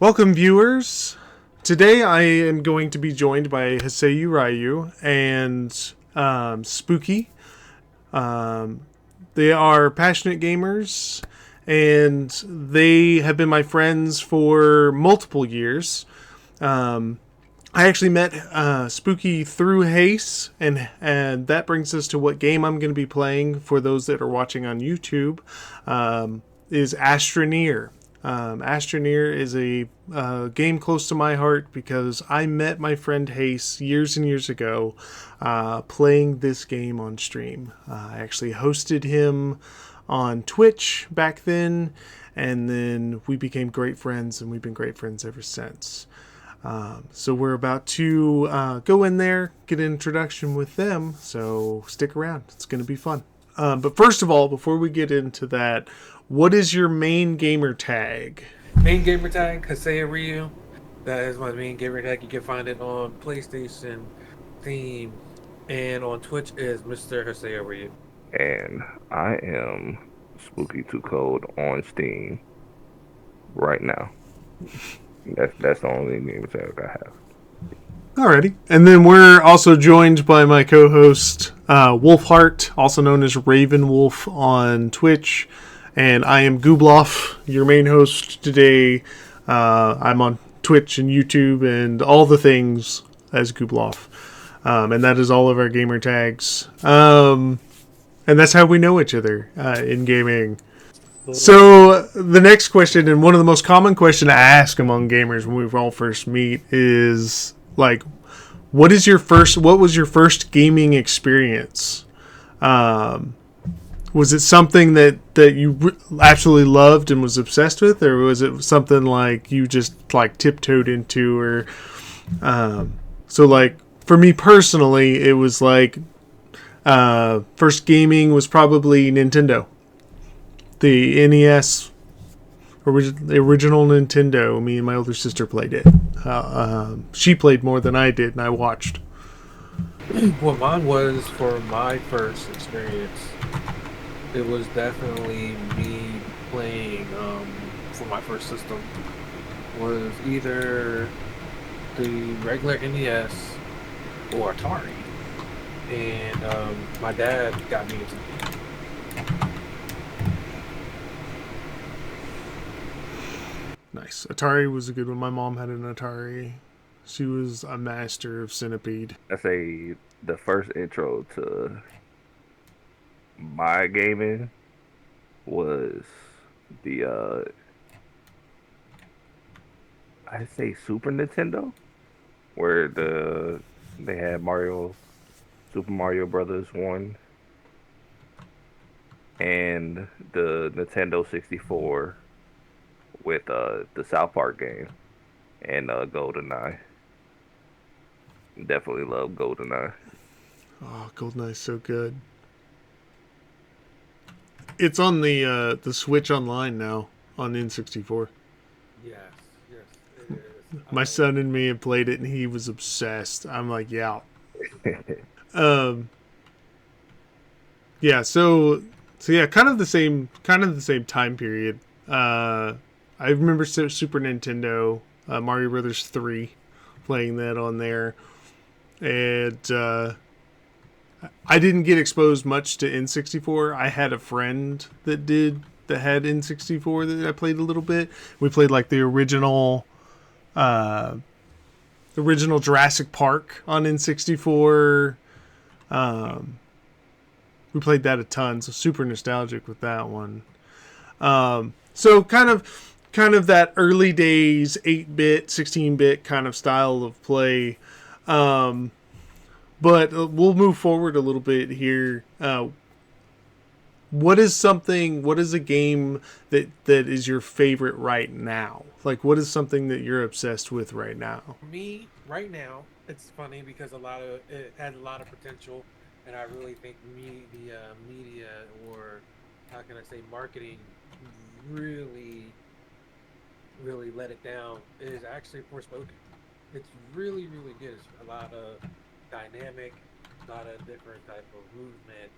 Welcome, viewers. Today I am going to be joined by Haseoryu and Spooky. Um, they are passionate gamers, and they have been my friends for multiple years. Um, I actually met Spooky through Haze, and that brings us to what game I'm going to be playing for those that are watching on YouTube. Is Astroneer. Astroneer is a game close to my heart because I met my friend Haze years and years ago playing this game on stream. I actually hosted him on Twitch back then, and then we became great friends, and we've been great friends ever since. So we're about to go in there, get an introduction with them. So stick around; it's going to be fun. But first of all, before we get into that, what is your main gamer tag? Main gamer tag, Haseoryu. That is my main gamer tag. You can find it on PlayStation, Steam, and on Twitch is Mr. Haseoryu. And I am Spooky2cold on Steam right now. That's the only name tag I have. Alrighty. And then we're also joined by my co-host, Wolfheart, also known as Raven Wolf on Twitch. And I am Gooblaf, your main host today. I'm on Twitch and YouTube and all the things as Gooblaf. And that is all of our gamer tags. And that's how we know each other in gaming. So the next question, and one of the most common questions I ask among gamers when we all first meet, is like, what was your first gaming experience? Um, was it something that you absolutely loved and was obsessed with, or was it something like you just like tiptoed into, or so like for me personally, it was like first gaming was probably Nintendo, the NES, the original Nintendo. Me and my older sister played it. She played more than I did, and I watched. What mine was for my first experience, it was definitely me playing for my first system. Was either the regular NES or Atari. And my dad got me into the game. Nice. Atari was a good one. My mom had an Atari. She was a master of Centipede. I say the first intro to my gaming was the I say Super Nintendo, where they had Super Mario Brothers 1 and the Nintendo 64 with the South Park game and GoldenEye. Definitely love GoldenEye. Oh, GoldenEye's so good. It's on the Switch Online now on N64. Yes, yes, it is. My son and me had played it, and he was obsessed. I'm like, yeah, um, yeah. So yeah, kind of the same time period. I remember Super Nintendo, Mario Brothers 3, playing that on there, and I didn't get exposed much to N64. I had a friend that had N64 that I played a little bit. We played like uh, the original Jurassic Park on N64. Um, we played that a ton, so super nostalgic with that one. So kind of that early days 8-bit, 16-bit kind of style of play. Um, but we'll move forward a little bit here. What is a game that is your favorite right now? Like, what is something that you're obsessed with right now? For me, right now, it's funny because it has a lot of potential, and I really think media, or how can I say, marketing, really, really let it down. It is actually Forspoken. It's really, really good. It's a lot of dynamic, a lot of different type of movement.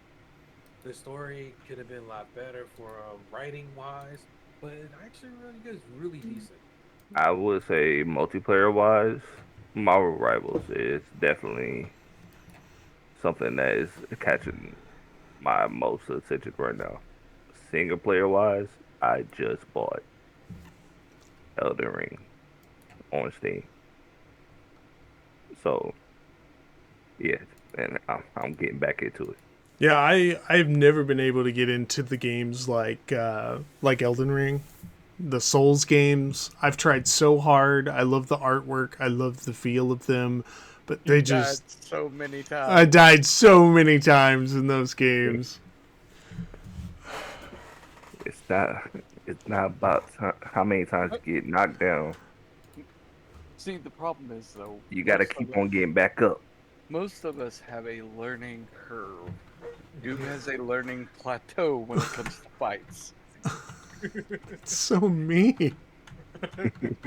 The story could have been a lot better for writing wise, but it actually really good. It's really decent. I would say multiplayer wise, Marvel Rivals is definitely something that is catching my most attention right now. Single player wise, I just bought Elden Ring on Steam. So yeah, and I'm getting back into it. Yeah, I've never been able to get into the games like Elden Ring, the Souls games. I've tried so hard. I love the artwork. I love the feel of them, but they Died just so many I times. died so many times in those games. It's not it's not about how many times you get knocked down. See, the problem is though, You got to keep on getting back up. most of us have a learning curve. Doom has a learning plateau when it comes to fights. It's so mean.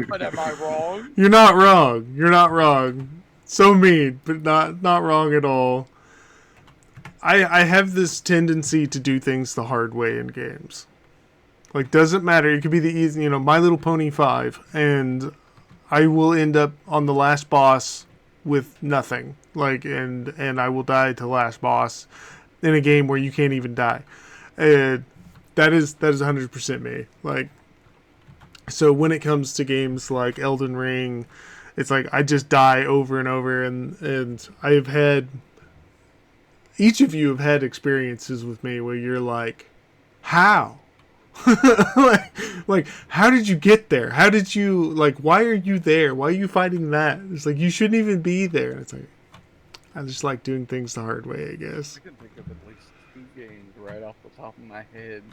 But am I wrong? You're not wrong. You're not wrong. So mean, but not wrong at all. I have this tendency to do things the hard way in games. Like, doesn't matter. It could be the easy, My Little Pony 5, and I will end up on the last boss with nothing. Like, and I will die to the last boss in a game where you can't even die. And that is 100% me. Like, so when it comes to games like Elden Ring, it's like I just die over and over, and I have had, each of you have had experiences with me where you're like, how? like how did you get there? How did you, like, why are you there? Why are you fighting that? It's like, you shouldn't even be there. And it's like, I just like doing things the hard way, I guess. I can think of at least 2 games right off the top of my head.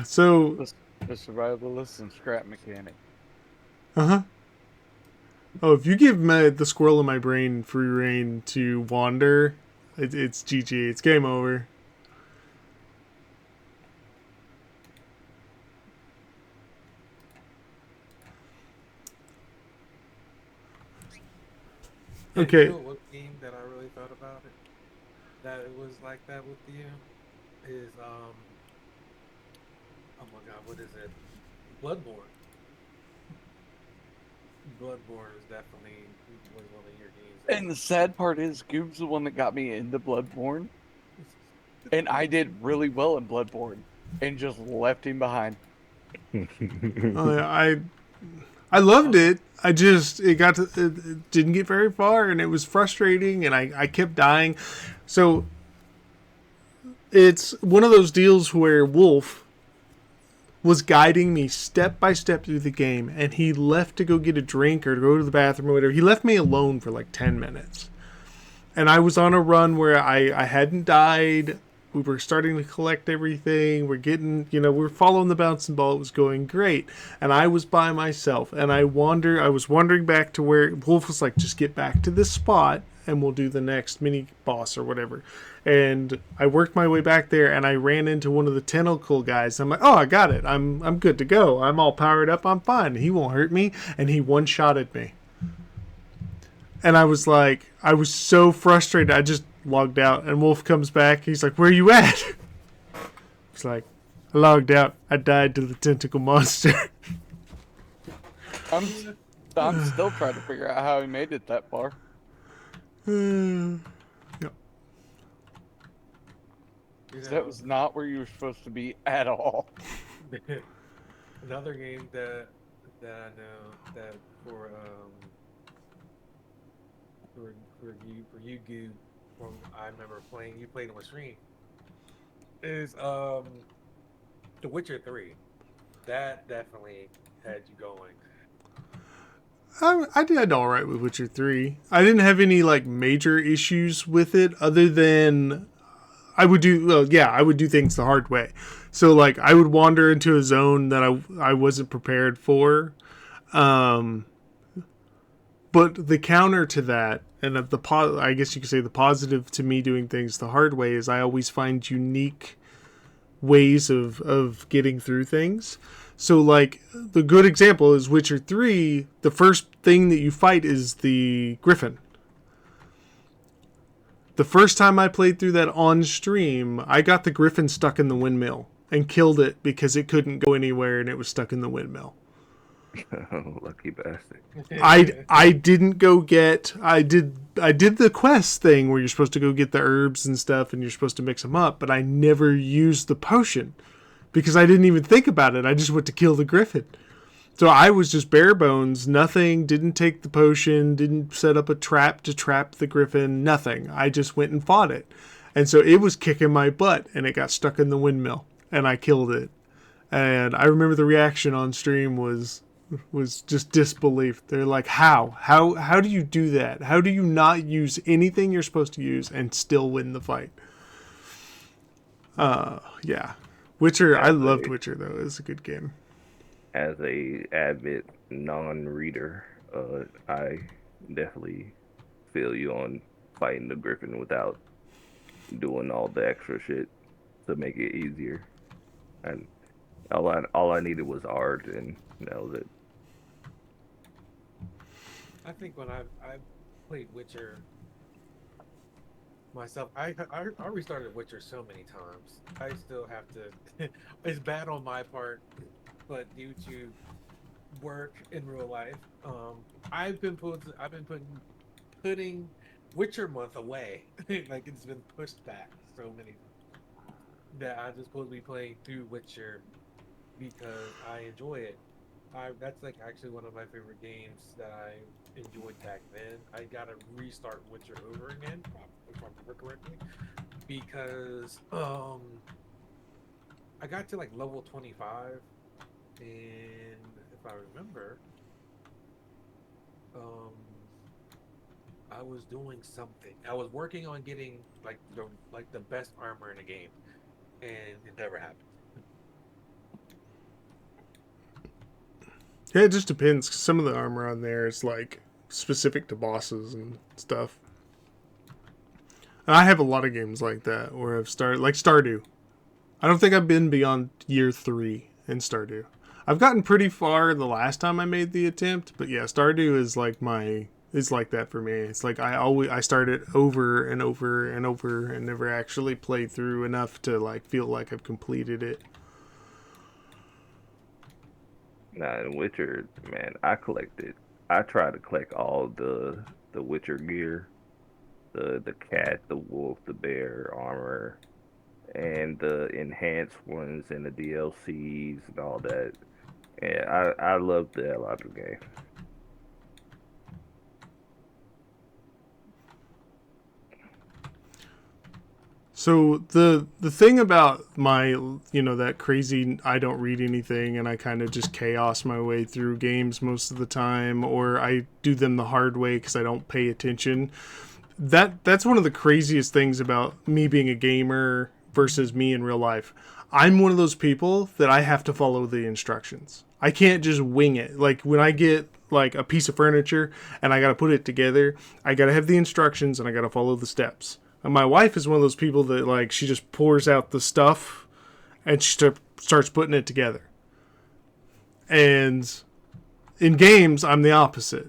So The survivalist and scrap mechanic. uh-huh. Oh, if you give the squirrel in my brain free reign to wander, it's GG. It's game over. Okay. You know what game that I really thought about it? That it was like that with you is oh my god, what is it? Bloodborne. Bloodborne is definitely was one of your games. And the sad part is, Goob's the one that got me into Bloodborne. And I did really well in Bloodborne. And just left him behind. I loved it. It didn't get very far, and it was frustrating, and I kept dying. So it's one of those deals where Wolf was guiding me step by step through the game, and he left to go get a drink or to go to the bathroom or whatever. He left me alone for like 10 minutes. And I was on a run where I hadn't died. We were starting to collect everything. We're getting, we're following the bouncing ball. It was going great. And I was by myself. And I was wandering back to where Wolf was like, just get back to this spot and we'll do the next mini boss or whatever. And I worked my way back there and I ran into one of the tentacle guys. I'm like, oh, I got it. I'm good to go. I'm all powered up. I'm fine. He won't hurt me. And he one-shotted me. And I was like, I was so frustrated. I just logged out. And Wolf comes back. He's like, where you at? It's like, I logged out. I died to the tentacle monster. I'm still trying to figure out how he made it that far. Yep. That was not where you were supposed to be at all. Another game that I know that for you Goo, from I remember playing, you played on a stream, is The Witcher 3. That definitely had you going. I did all right with Witcher 3. I didn't have any like major issues with it other than I would do things the hard way. So like I would wander into a zone that I wasn't prepared for. But the counter to that, and I guess you could say the positive to me doing things the hard way, is I always find unique ways of getting through things. So, like, the good example is Witcher 3, the first thing that you fight is the Griffin. The first time I played through that on stream, I got the Griffin stuck in the windmill. and killed it because it couldn't go anywhere and it was stuck in the windmill. Lucky bastard. I didn't go get I did the quest thing where you're supposed to go get the herbs and stuff and you're supposed to mix them up, but I never used the potion because I didn't even think about it. I just went to kill the griffin. So I was just bare bones, nothing, didn't take the potion, didn't set up a trap to trap the griffin, nothing. I just went and fought it. And so it was kicking my butt and it got stuck in the windmill and I killed it. And I remember the reaction on stream was just disbelief. They're like, how do you do that? How do you not use anything you're supposed to use and still win the fight? Yeah. Witcher, I loved Witcher though. It was a good game. As a avid non-reader, I definitely feel you on fighting the griffin without doing all the extra shit to make it easier. And all I needed was art, and that was it. I think when I played Witcher myself, I restarted Witcher so many times. I still have to. It's bad on my part, but due to work in real life, I've been putting Witcher month away. Like it's been pushed back so many that I'm just supposed to be playing through Witcher because I enjoy it. That's like actually one of my favorite games that I enjoyed back then. I gotta restart Witcher over again, if I remember correctly, because I got to like level 25, and if I remember, I was doing something. I was working on getting like the best armor in the game, and it never happened. Yeah, it just depends. 'Cause some of the armor on there is like specific to bosses and stuff. And I have a lot of games like that where I've started, like Stardew. I don't think I've been beyond year 3 in Stardew. I've gotten pretty far the last time I made the attempt, but yeah, Stardew is like it's like that for me. It's like I start it over and over and over and never actually played through enough to like feel like I've completed it. Nah, in Witcher, man, I try to collect all the Witcher gear. The cat, the wolf, the bear armor, and the enhanced ones and the DLCs and all that. Yeah, I love the hell out of the game. So the thing about my, that crazy I don't read anything and I kind of just chaos my way through games most of the time, or I do them the hard way because I don't pay attention. That's one of the craziest things about me being a gamer versus me in real life. I'm one of those people that I have to follow the instructions. I can't just wing it. Like when I get like a piece of furniture and I got to put it together, I got to have the instructions and I got to follow the steps. And my wife is one of those people that like she just pours out the stuff and she starts putting it together. And in games, I'm the opposite.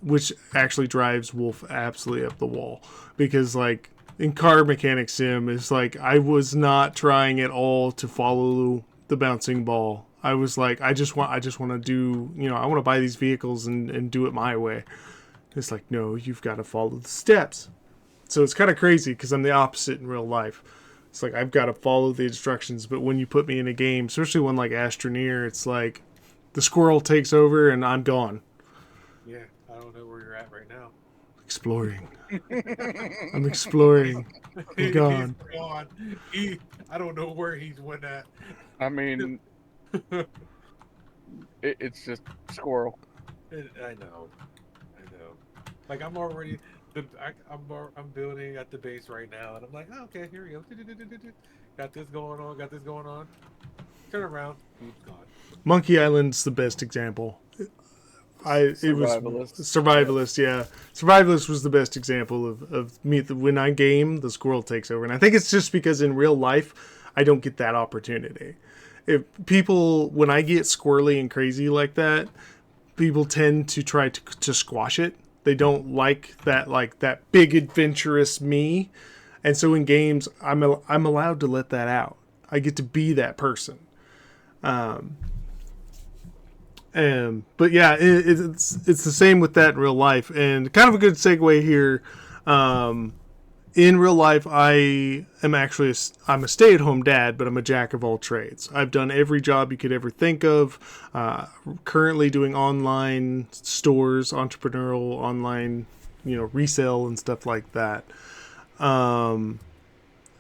Which actually drives Wolf absolutely up the wall. Because like in Car Mechanic Sim, it's like I was not trying at all to follow the bouncing ball. I was like, I just want to do, I want to buy these vehicles and do it my way. It's like, no, you've got to follow the steps. So it's kind of crazy because I'm the opposite in real life. It's like I've got to follow the instructions, but when you put me in a game, especially one like Astroneer, it's like the squirrel takes over and I'm gone. Yeah, I don't know where you're at right now. Exploring. I'm exploring. I'm gone. He's gone. I don't know where he's went at. I mean, it's just squirrel. I know. Like I'm already. I'm building at the base right now, and I'm like, oh, okay, here we go. Got this going on. Turn around. Oops, gone. Monkey Island's the best example. It was Survivalist, yeah. Survivalist was the best example of me. When I game, the squirrel takes over. And I think it's just because in real life, I don't get that opportunity. When I get squirrely and crazy like that, people tend to try to squash it. They don't like that big adventurous me. And so in games, I'm allowed to let that out. get to be that person. But yeah, it's the same with that in real life, and kind of a good segue here. In real life, I'm a stay-at-home dad, but I'm a jack of all trades. I've done every job you could ever think of. Currently doing online stores, entrepreneurial online, resale and stuff like that. And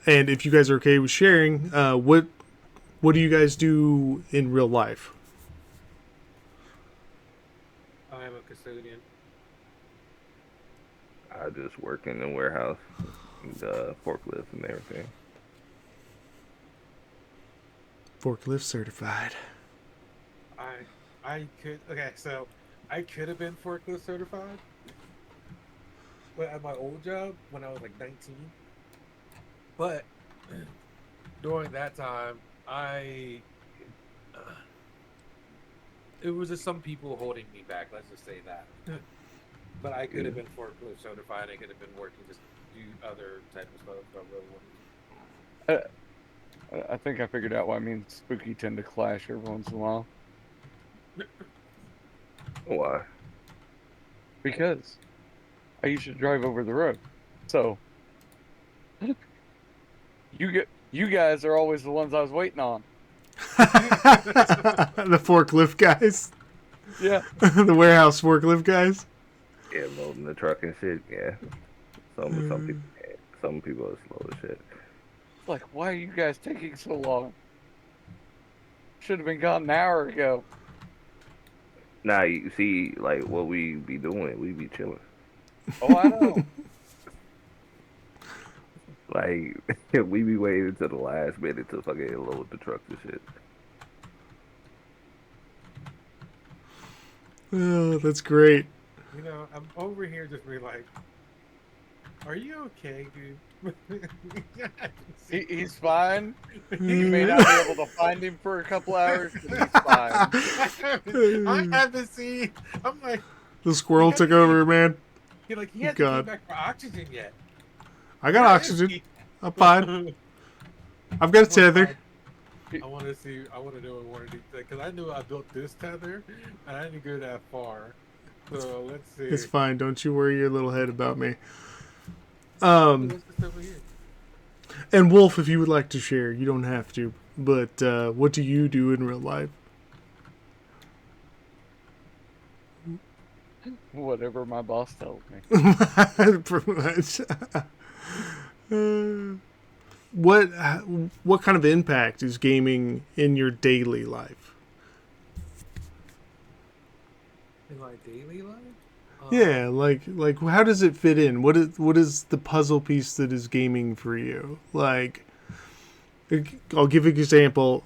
if you guys are okay with sharing, what do you guys do in real life? I am a custodian. I just work in the warehouse, the forklift and everything. Forklift certified. I could have been forklift certified, but at my old job when I was like 19. But during that time, it was just some people holding me back. Let's just say that. But I could have been forklift certified. I could have been working just do other type of stuff if I really wanted to. I think I figured out why me and Spooky tend to clash every once in a while. Why? Because I used to drive over the road. So you guys are always the ones I was waiting on. The forklift guys. Yeah. The warehouse forklift guys. Yeah, loading the truck and shit. Yeah. Some people are slow as shit. Like, why are you guys taking so long? Should have been gone an hour ago. Nah, you see, like, what we be doing, we be chilling. Oh, I know. Like, we be waiting until the last minute to fucking load the truck and shit. Oh, that's great. I'm over here just being like, are you okay, dude? He's fine. You may not be able to find him for a couple hours, but he's fine. I haven't seen. I'm like, the squirrel took over, man. he hasn't come back for oxygen yet. I got oxygen. I'm fine. I've got a tether. I want to see. I want to know what it is because I knew I built this tether, and I didn't go that far. So let's see. It's fine. Don't you worry your little head about me. What's this over here? And Wolf, if you would like to share, you don't have to. But what do you do in real life? Whatever my boss tells me. Pretty much. What kind of impact is gaming in your daily life? In my daily life? Yeah, like how does it fit in? What is the puzzle piece that is gaming for you? Like, I'll give an example.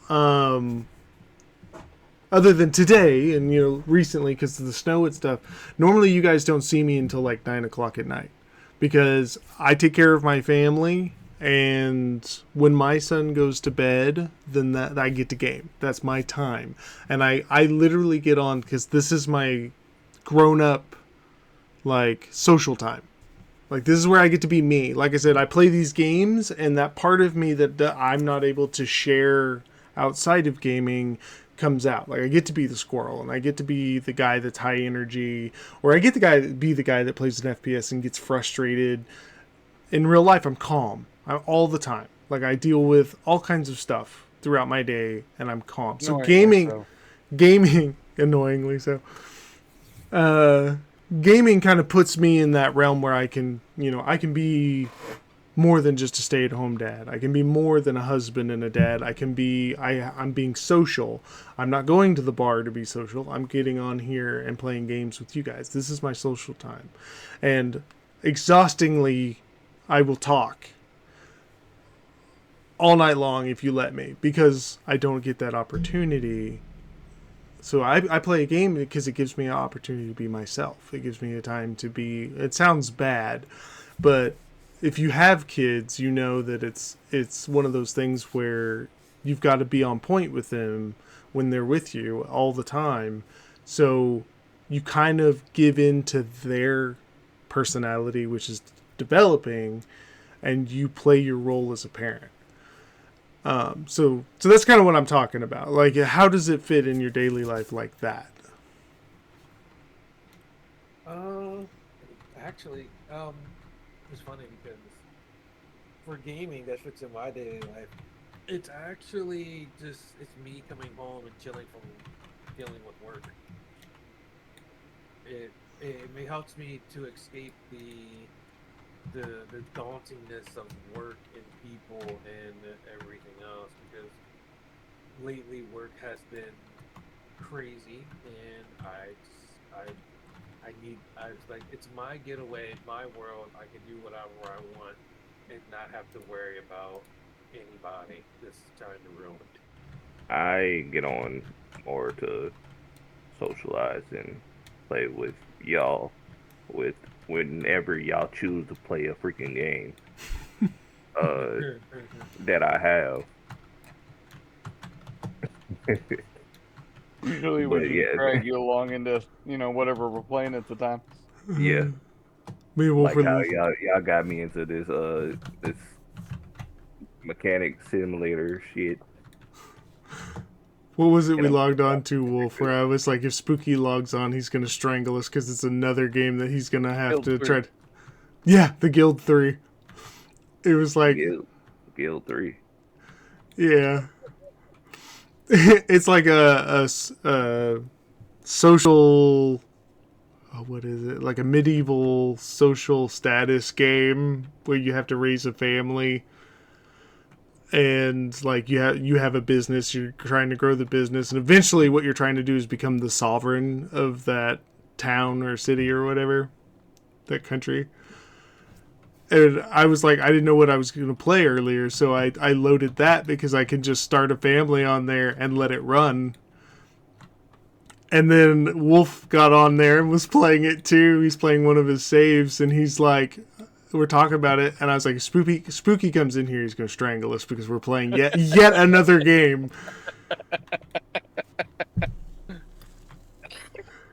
Other than today and recently because of the snow and stuff, normally you guys don't see me until like 9 o'clock at night because I take care of my family. And when my son goes to bed, then that I get to game. That's my time. And I literally get on because this is my grown-up, like, social time. Like, this is where I get to be me. Like I said, I play these games, and that part of me that I'm not able to share outside of gaming comes out. Like, I get to be the squirrel, and I get to be the guy that's high energy, or I get to be the guy that plays an FPS and gets frustrated. In real life, I'm calm. All the time. Like, I deal with all kinds of stuff throughout my day, and I'm calm. So gaming, annoyingly so, gaming kind of puts me in that realm where I can be more than just a stay-at-home dad. I can be more than a husband and a dad. I'm being social. I'm not going to the bar to be social. I'm getting on here and playing games with you guys. This is my social time. And exhaustingly, I will talk all night long if you let me, because I don't get that opportunity. So I play a game because it gives me an opportunity to be myself. It gives me a time to be. It sounds bad, but if you have kids, you know that it's one of those things where you've got to be on point with them when they're with you all the time. So you kind of give in to their personality, which is developing, and you play your role as a parent. So that's kind of what I'm talking about. Like, how does it fit in your daily life like that? Actually, it's funny because for gaming that fits in my daily life, it's actually just it's me coming home and chilling from dealing with work. It helps me to escape the dauntingness of work and people and everything else because lately work has been crazy and I was like it's my getaway, my world. I can do whatever I want and not have to worry about anybody that's trying to ruin it. I get on more to socialize and play with y'all with whenever y'all choose to play a freaking game that I have. Usually we just drag you along into, whatever we're playing at the time. Yeah. Me and Wolf Like how y'all got me into this mechanic simulator shit. What was it we logged on to, Wolf, where I was like, if Spooky logs on, he's going to strangle us because it's another game that he's going to have Guild to 3. try to... Yeah, the Guild 3. It was like... Guild 3. Yeah. It's like a social... what is it? Like a medieval social status game where you have to raise a family. And like you have a business, you're trying to grow the business, and eventually what you're trying to do is become the sovereign of that town or city or whatever, that country. And I was like, I didn't know what I was going to play earlier, so I loaded that because I can just start a family on there and let it run. And then Wolf got on there and was playing it too. He's playing one of his saves, and he's like, we're talking about it, and I was like, Spooky comes in here, he's going to strangle us because we're playing yet another game.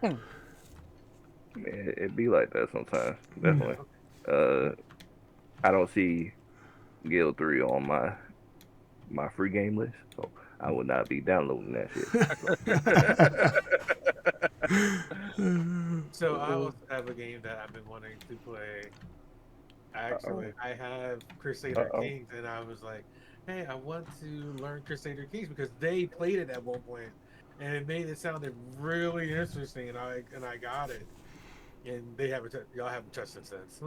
Man, it be like that sometimes. Definitely. I don't see Guild 3 on my free game list, so I would not be downloading that shit. So I also have a game that I've been wanting to play. Actually, I have Crusader Kings, and I was like, "Hey, I want to learn Crusader Kings because they played it at one point, and it made it sounded really interesting." And I got it, and y'all haven't touched it since.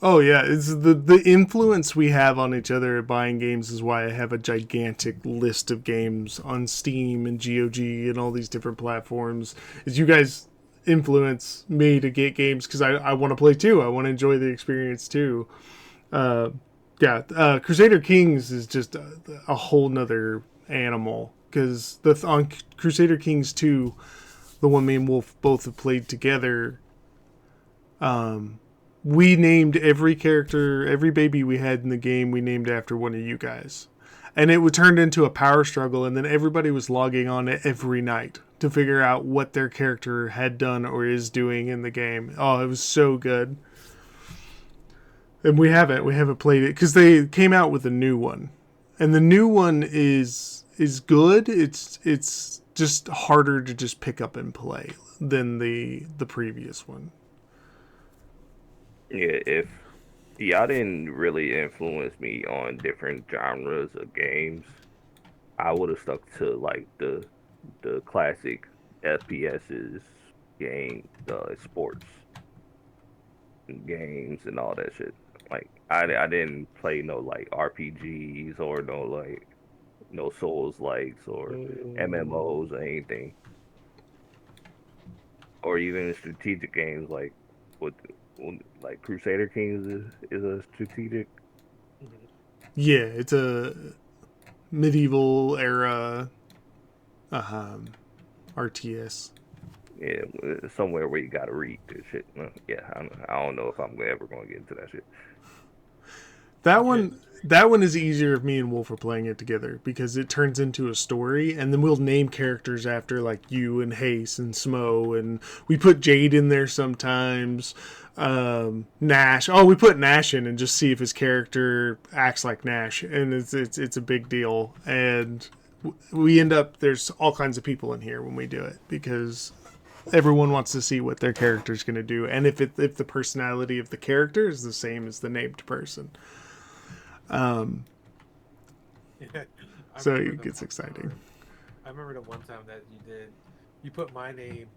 Oh yeah, it's the influence we have on each other buying games is why I have a gigantic list of games on Steam and GOG and all these different platforms. Is you guys influence me to get games because I want to play too. I want to enjoy the experience too. Crusader Kings is just a whole nother animal because on Crusader Kings 2, the one me and Wolf both have played together, we named every character, every baby we had in the game, we named after one of you guys. And it would turn into a power struggle, and then everybody was logging on it every night to figure out what their character had done or is doing in the game. Oh, it was so good. And we haven't played it because they came out with a new one. And the new one is good. It's just harder to just pick up and play than the previous one. Yeah, if y'all didn't really influence me on different genres of games, I would have stuck to like the classic FPSs, game, sports games, and all that shit. Like I didn't play no like RPGs or no Souls likes or MMOs or anything, or even strategic games like Crusader Kings is a strategic. Yeah, it's a medieval era RTS. Yeah, somewhere where you gotta read this shit. Yeah, I don't know if I'm ever gonna get into that shit. That one is easier if me and Wolf are playing it together because it turns into a story, and then we'll name characters after like you and Haze and Smo, and we put Jade in there sometimes. Nash. Oh, we put Nash in and just see if his character acts like Nash, and it's a big deal. And we end up there's all kinds of people in here when we do it because everyone wants to see what their character's going to do, and if the personality of the character is the same as the named person. So it gets exciting. I remember the one time that you put my name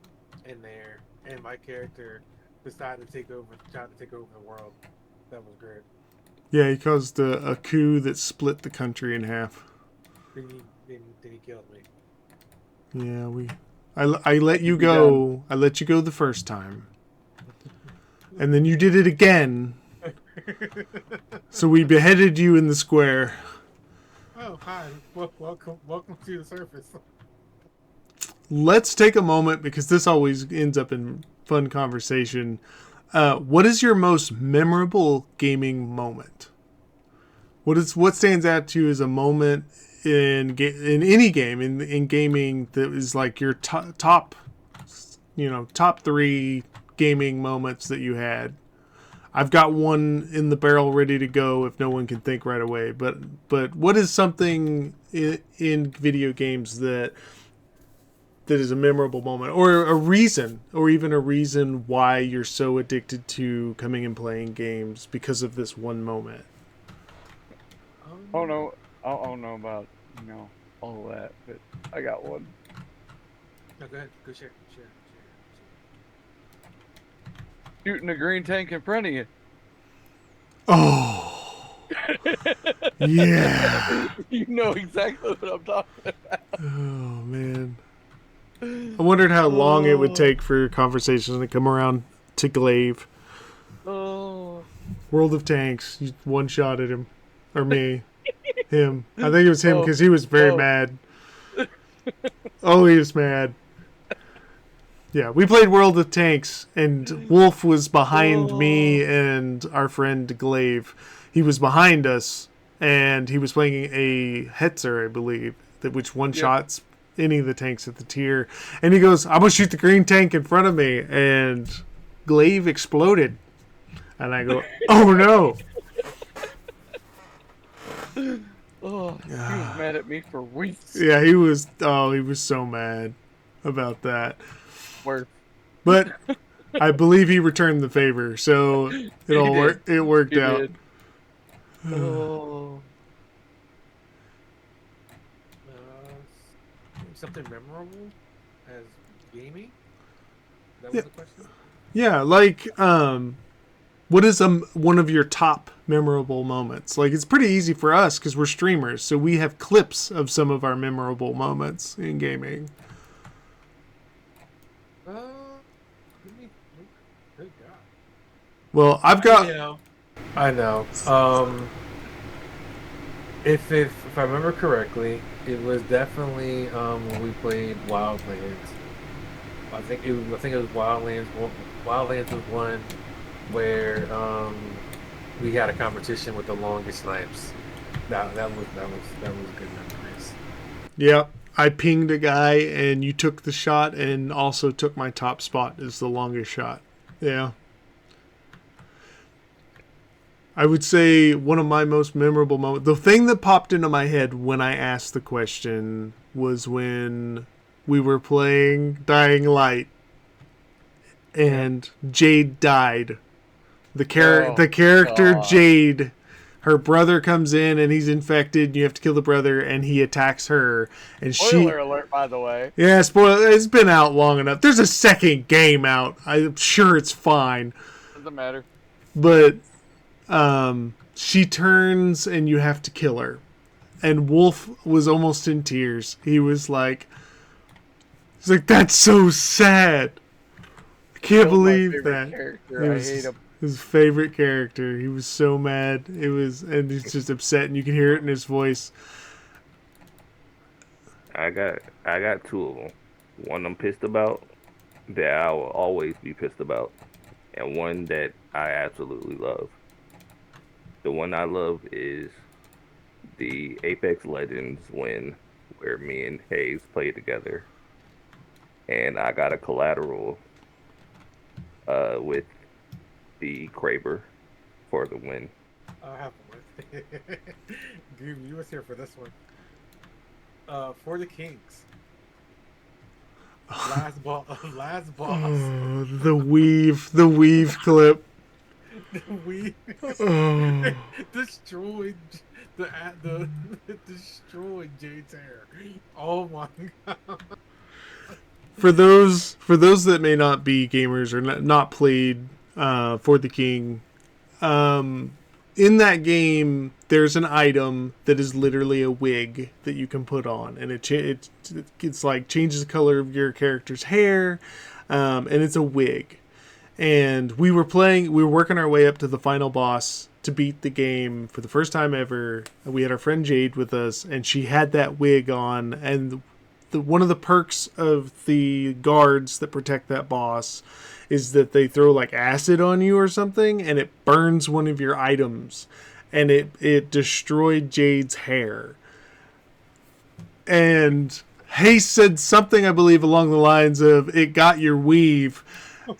in there, and my character decided to tried to take over the world. That was great. Yeah, he caused a coup that split the country in half. Then he killed me. Yeah, I let you go. I let you go the first time, and then you did it again. So we beheaded you in the square. Oh, hi. Welcome to the surface. Let's take a moment because this always ends up in fun conversation. What is your most memorable gaming moment? What stands out to you as a moment in any game in gaming that is like your top 3 gaming moments that you had? I've got one in the barrel ready to go if no one can think right away. But what is something in video games that is a memorable moment, or a reason, or even a reason why you're so addicted to coming and playing games because of this one moment? Oh no, I don't know about all of that, but I got one. No, go ahead. Go share. Shooting a green tank in front of you. Oh, yeah. You know exactly what I'm talking about. Oh man. I wondered how long it would take for conversations to come around to Glaive. Oh. World of Tanks. You one-shotted him. Or me. Him. I think it was him because he was very mad. Oh, he was mad. Yeah, we played World of Tanks, and Wolf was behind me and our friend Glaive. He was behind us, and he was playing a Hetzer, I believe, which one-shots any of the tanks at the tier. And he goes, I'm going to shoot the green tank in front of me. And Glaive exploded. And I go, oh no. Oh, he was mad at me for weeks. Yeah, he was so mad about that. Word. But I believe he returned the favor, so it worked out. Did. Oh. Something memorable as gaming? That was the question? Yeah, like what is one of your top memorable moments? Like, it's pretty easy for us because we're streamers, so we have clips of some of our memorable moments in gaming. Good God. Well, I've got. I know. If I remember correctly, it was definitely when we played Wildlands. I think it was Wildlands. Wildlands was one where we had a competition with the longest snipes. That was good memories. Yeah, I pinged a guy and you took the shot and also took my top spot as the longest shot. Yeah. I would say one of my most memorable moments, the thing that popped into my head when I asked the question was when we were playing Dying Light and Jade died. The character Jade, her brother comes in and he's infected. You have to kill the brother and he attacks her. And Spoiler alert, by the way. Yeah, spoiler. It's been out long enough. There's a second game out. I'm sure it's fine. Doesn't matter. But she turns and you have to kill her. And Wolf was almost in tears. He's like, that's so sad. I can't believe that. I hate him. His favorite character. He was so mad. And he's just upset, and you can hear it in his voice. I got 2 of them. One I'm pissed about that I will always be pissed about, and one that I absolutely love. The one I love is the Apex Legends win, where me and Hayes played together, and I got a collateral with the Kraber for the win. I'll have one. Goob, you was here for this one. For the Kings. Last boss. Oh, the weave clip. We Oh. destroyed the destroyed Jade's hair. Oh my god. For those that may not be gamers or not played For the King, in that game there's an item that is literally a wig that you can put on, and it's like changes the color of your character's hair, and it's a wig. And we were working our way up to the final boss to beat the game for the first time ever. We had our friend Jade with us, and she had that wig on, and one of the perks of the guards that protect that boss is that they throw like acid on you or something, and it burns one of your items, and it destroyed Jade's hair. And Hayes said something, I believe, along the lines of, "It got your weave,"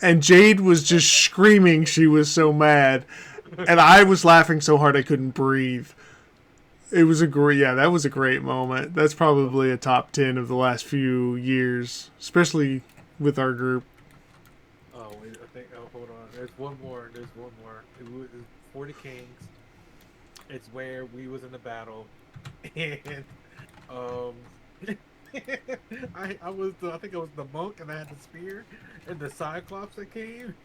and Jade was just screaming. She was so mad, and I was laughing so hard I couldn't breathe. It was that was a great moment. That's probably a top 10 of the last few years, especially with our group. Oh wait, hold on. There's one more. It was For the Kings. It's where we was in the battle, and I think I was the monk, and I had the spear, and the Cyclops that came,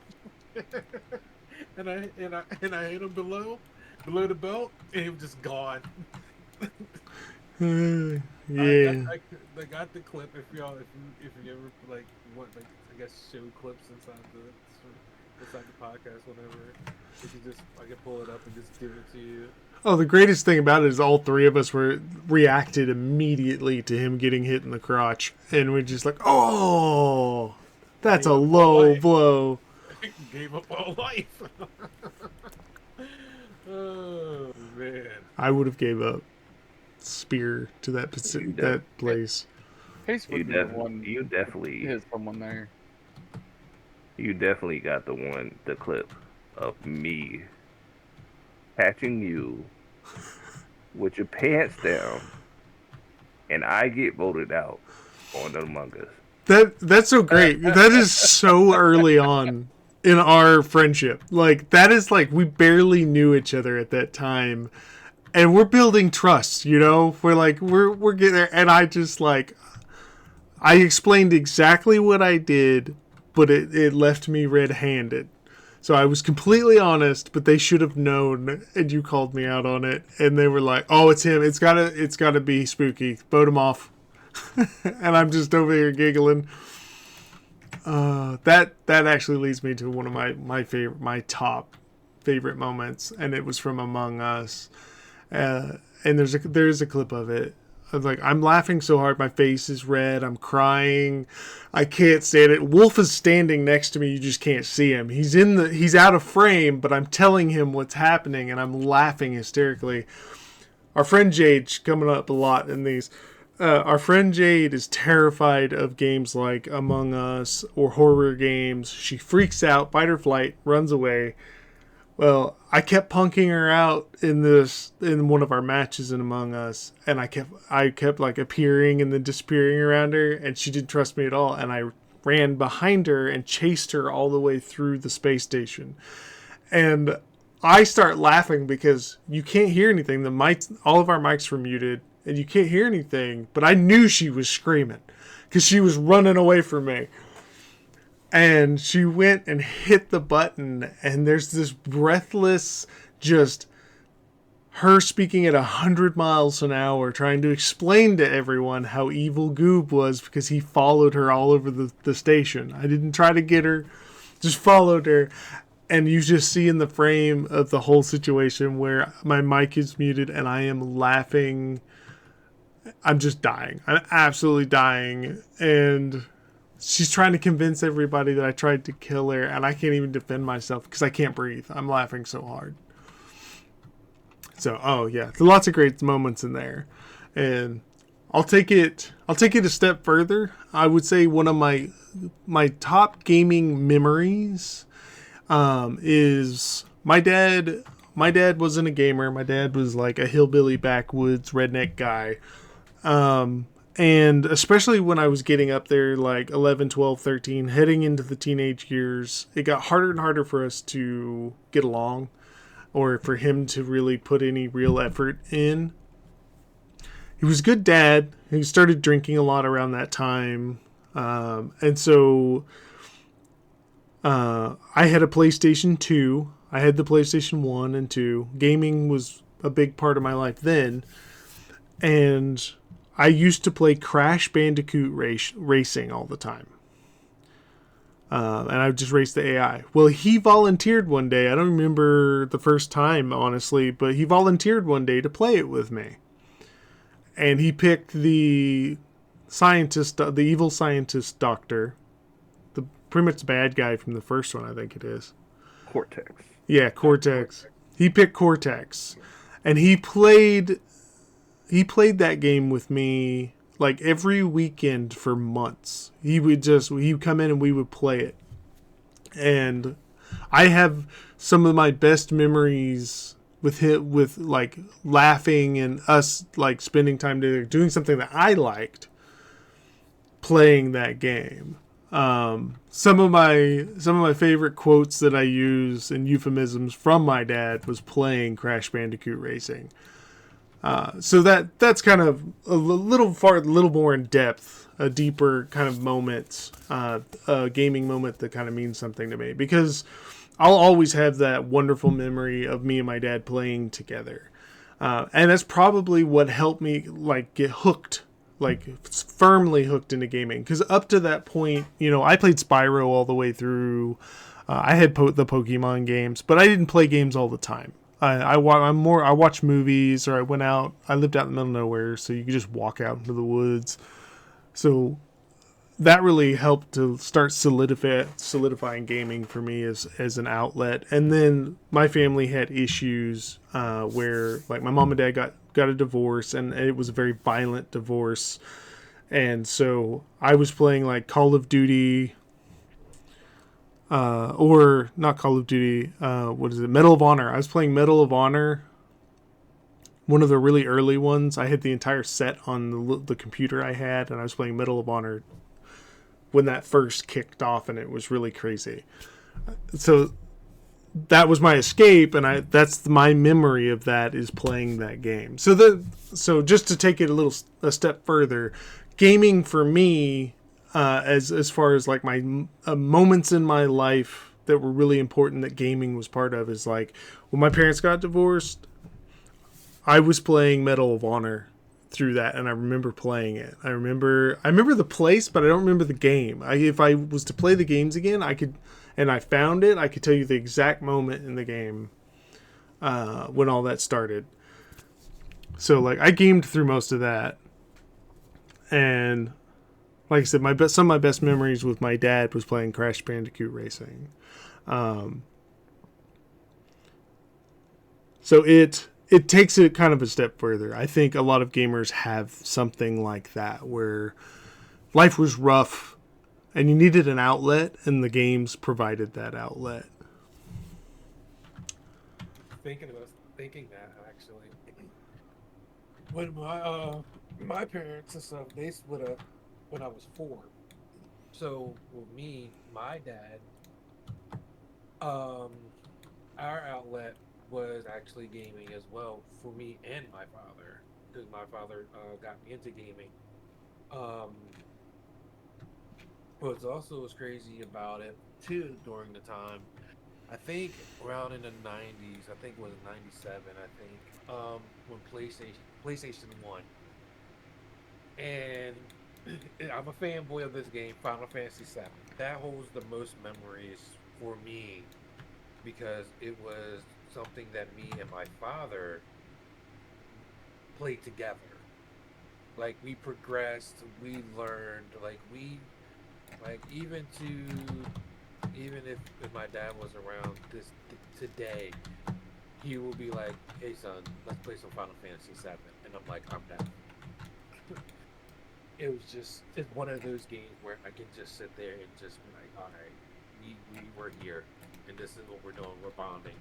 and I hit him below the belt, and he was just gone. Yeah. I got the clip. If you ever like want, like, I guess, show clips inside the podcast, whatever. If you just, I can pull it up and just give it to you. Oh, the greatest thing about it is all three of us reacted immediately to him getting hit in the crotch, and we're just like, "Oh, that's a low blow." Gave up all life. Oh man! I would have gave up spear to that place. Hayes would be the one. You definitely There's someone there. You definitely got the clip of me catching you with your pants down, and I get voted out on Among Us. That's so great. That is so early on in our friendship. Like, that is like, we barely knew each other at that time, and we're building trust, you know? We're getting there, and I just, like, I explained exactly what I did, but it left me red-handed. So I was completely honest, but they should have known, and you called me out on it, and they were like, "Oh, it's him. It's gotta be Spooky. Vote him off." And I'm just over here giggling. That actually leads me to one of my top favorite moments, and it was from Among Us. And there's a clip of it. I'm laughing so hard, my face is red. I'm crying. I can't stand it. Wolf is standing next to me. You just can't see him. He's out of frame, but I'm telling him what's happening, and I'm laughing hysterically. Our friend Jade's coming up a lot in these. Our friend Jade is terrified of games like Among Us or horror games. She freaks out, fight or flight, runs away. Well, I kept punking her out in one of our matches in Among Us, and I kept like appearing and then disappearing around her, and she didn't trust me at all, and I ran behind her and chased her all the way through the space station. And I start laughing because you can't hear anything. All of our mics were muted, and you can't hear anything, but I knew she was screaming because she was running away from me. And she went and hit the button, and there's this breathless, just her speaking at 100 miles an hour, trying to explain to everyone how evil Goob was because he followed her all over the station. I didn't try to get her, just followed her. And you just see in the frame of the whole situation where my mic is muted and I am laughing. I'm just dying. I'm absolutely dying. And she's trying to convince everybody that I tried to kill her, and I can't even defend myself because I can't breathe. I'm laughing so hard. So, oh yeah, there's lots of great moments in there, and I'll take it a step further. I would say one of my top gaming memories is my dad. My dad wasn't a gamer. My dad was like a hillbilly backwoods redneck guy. And especially when I was getting up there, like 11, 12, 13, heading into the teenage years, it got harder and harder for us to get along or for him to really put any real effort in. He was a good dad. He started drinking a lot around that time. And so I had a PlayStation 2. I had the PlayStation 1 and 2. Gaming was a big part of my life then. And I used to play Crash Bandicoot racing all the time. And I would just race the AI. Well, he volunteered one day. I don't remember the first time, honestly, but he volunteered one day to play it with me. And he picked the scientist, the evil scientist doctor, the pretty much the bad guy from the first one, I think it is. Cortex. Yeah, Cortex. He picked Cortex, and he played that game with me like every weekend for months. He'd come in and we would play it, and I have some of my best memories with him, with like laughing and us like spending time together doing something that I liked, playing that game. Some of my favorite quotes that I use and euphemisms from my dad was playing Crash Bandicoot Racing. So that's kind of a little more in depth, a deeper kind of moment, a gaming moment that kind of means something to me, because I'll always have that wonderful memory of me and my dad playing together. And that's probably what helped me like get hooked, like firmly hooked into gaming. Because up to that point, I played Spyro all the way through. I had the Pokemon games, but I didn't play games all the time. I watch movies, or I went out. I lived out in the middle of nowhere, so you could just walk out into the woods. So that really helped to start solidifying gaming for me as an outlet. And then my family had issues where, like, my mom and dad got a divorce, and it was a very violent divorce. And so I was playing like Call of Duty, or not Call of Duty, what is it? Medal of Honor. I was playing Medal of Honor, one of the really early ones. I had the entire set on the computer I had, and I was playing Medal of Honor when that first kicked off, and it was really crazy. So that was my escape, and that's my memory of that, is playing that game. So just to take it a step further, gaming for me, as far as like my moments in my life that were really important that gaming was part of, is like when my parents got divorced, I was playing Medal of Honor through that, and I remember playing it. I remember the place, but I don't remember the game. If I was to play the games again, I could tell you the exact moment in the game when all that started. So like I gamed through most of that, and like I said, some of my best memories with my dad was playing Crash Bandicoot Racing. So it takes it kind of a step further. I think a lot of gamers have something like that, where life was rough and you needed an outlet, and the games provided that outlet. Thinking that actually, when my parents and stuff, they split up when I was 4. So with me, my dad, our outlet was actually gaming as well for me and my father, because my father got me into gaming. What's also was crazy about it too during the time, I think around in the 90s, I think it was 97, I think, when PlayStation 1. And I'm a fanboy of this game, Final Fantasy VII. That holds the most memories for me, because it was something that me and my father played together. Like, we progressed, we learned, even if my dad was around today, he will be like, "Hey son, let's play some Final Fantasy VII," and I'm like, "I'm down." It's one of those games where I can just sit there and just be like, "All right, we're here. and this is what we're doing. We're bonding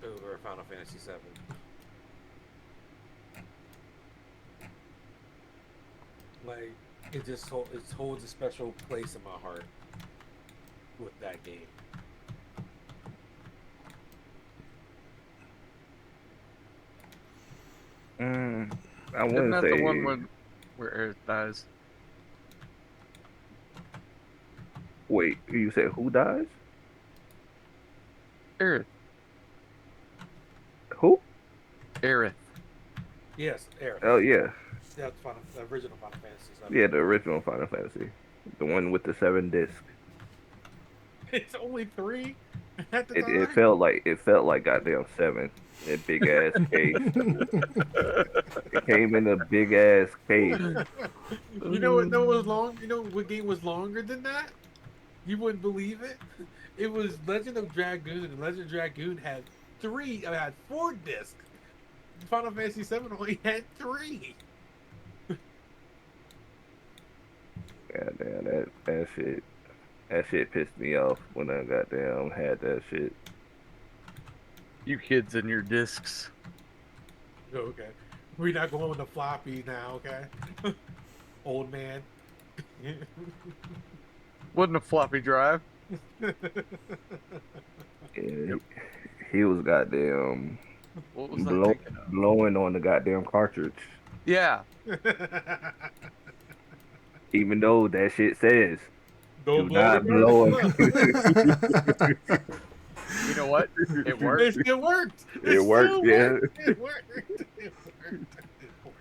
over Final Fantasy VII. Like it just it holds a special place in my heart with that game. I Isn't wouldn't that say. the one where Aerith dies? Wait, you said who dies? Aerith. Who? Aerith. Yes, Aerith. Oh yeah, That's the original Final Fantasy VII. yeah, the original Final Fantasy, the one with the 7 disc. It's only 3 at the It time. it felt like goddamn 7. That big ass case. It came in a big ass case. You know what? No, was long. You know what game was longer than that? You wouldn't believe it. It was Legend of Dragoon, and Legend of Dragoon had 4 discs. Final Fantasy VII only had 3. Goddamn, that shit pissed me off when I goddamn had that shit. You kids and your discs. Okay, we're not going with the floppy now. Okay, old man. Wasn't a floppy drive. Yeah, he was goddamn What was I thinking of? blowing on the goddamn cartridge, Yeah. even though that shit says Don't do blow the not blow. You know what? It It worked. still worked. It worked, yeah. It worked. It worked. It worked.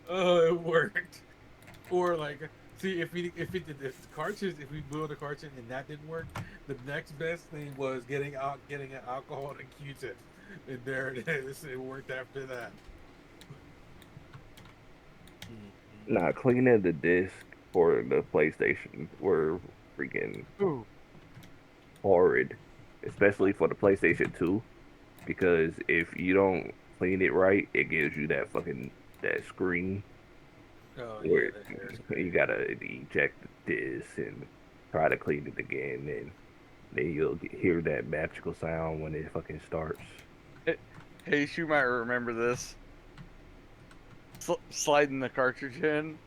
Oh, it worked. Or like, see if the cartridge, if we blew the cartridge and that didn't work, the next best thing was getting an alcohol and a Q-tip, and there it is. It worked after that. Nah, cleaning the disc for the PlayStation were freaking Ooh. horrid, especially for the PlayStation 2, because if you don't clean it right, it gives you that screen Oh yeah, where you gotta eject the disc and try to clean it again, and then you'll hear that magical sound when it fucking starts. Hey, you might remember this. Sliding the cartridge in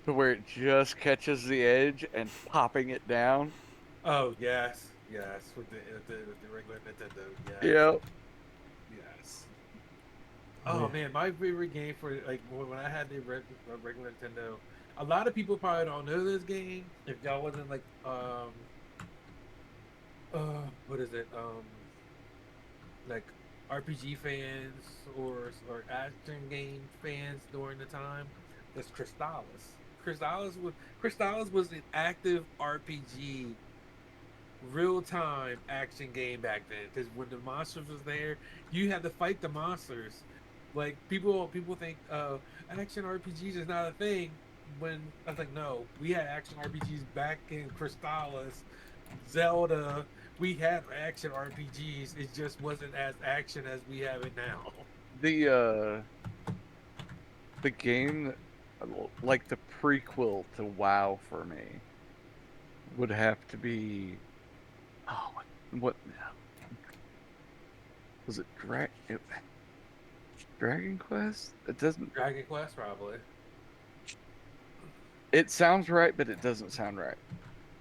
to where it just catches the edge and popping it down. Oh yes, with the regular Nintendo. Yes, Yep. yes. Oh man, my favorite game for like when I had the regular Nintendo. A lot of people probably don't know this game if y'all wasn't like what is it like RPG fans or action game fans during the time. It's Crystalis. Crystalis was an active RPG real time action game back then because when the monsters was there, you had to fight the monsters. Like people think action RPGs is not a thing. When I was like, no, we had action RPGs back in Crystalis, Zelda. We had action RPGs. It just wasn't as action as we have it now. The game, like the prequel to WoW for me, would have to be. Oh, what was it? Dragon Quest? It doesn't. Dragon Quest probably. It sounds right, but it doesn't sound right.